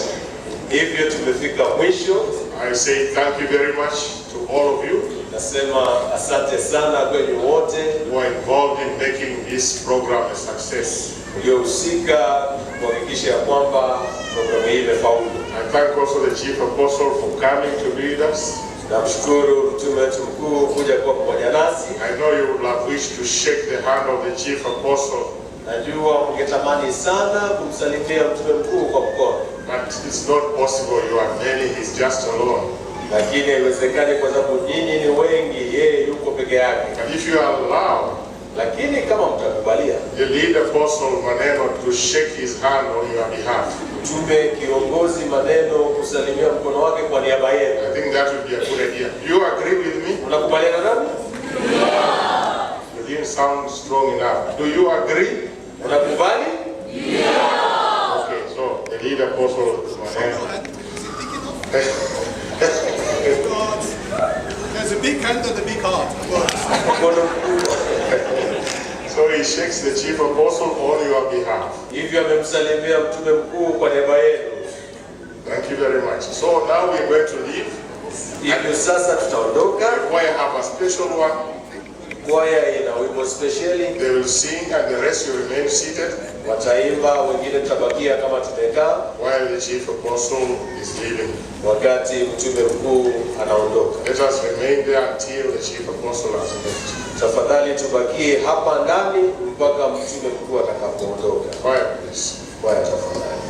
Hivyo tumefika mwisho. I say thank you very much to all of you Nasema asante sana kwenu wote who are involved in making this program a success. mliohusika kuhakikisha ya kwamba programu hii imefaulu. I thank also the Chief Apostle for coming to be with us. Namshukuru mtume wetu mkuu kuja kuwa pamoja nasi. I know you would have wished to shake the hand of the Chief Apostle, Najua mngetamani sana kumsalimia mtume mkuu kwa mkono, but it's not possible. You are many, he's just alone. lakini haiwezekani kwa sababu nyinyi ni wengi, yeye yuko peke yake. And if you are allowed, Lakini kama mtakubalia, the lead apostle Maneno to shake his hand on your behalf, mtume kiongozi Maneno kusalimia mkono wake kwa niaba yenu. I think that would be a good idea. Do you agree with me? Unakubaliana nami? You didn't sound strong enough. Do you agree? Unakubali? Okay, so the lead apostle Maneno. There's a big hand and a big heart. Mkono mkuu. So he shakes the chief apostle on your behalf. Hivyo amemsalimia mtume mkuu kwa niaba yenu. Thank you very much. So now we're going to leave. Hivyo sasa tutaondoka. Why have a special one? Kwaya ina wimbo spesheli, They will sing and the rest will remain seated wataimba, wengine tutabakia kama tumekaa while the chief apostle is leaving. wakati mtume mkuu anaondoka. Let us remain there until the chief apostle has left. Tafadhali tubakie hapa ndani mpaka mtume mkuu atakapoondoka. Quiet, please. Kwaya tafadhali.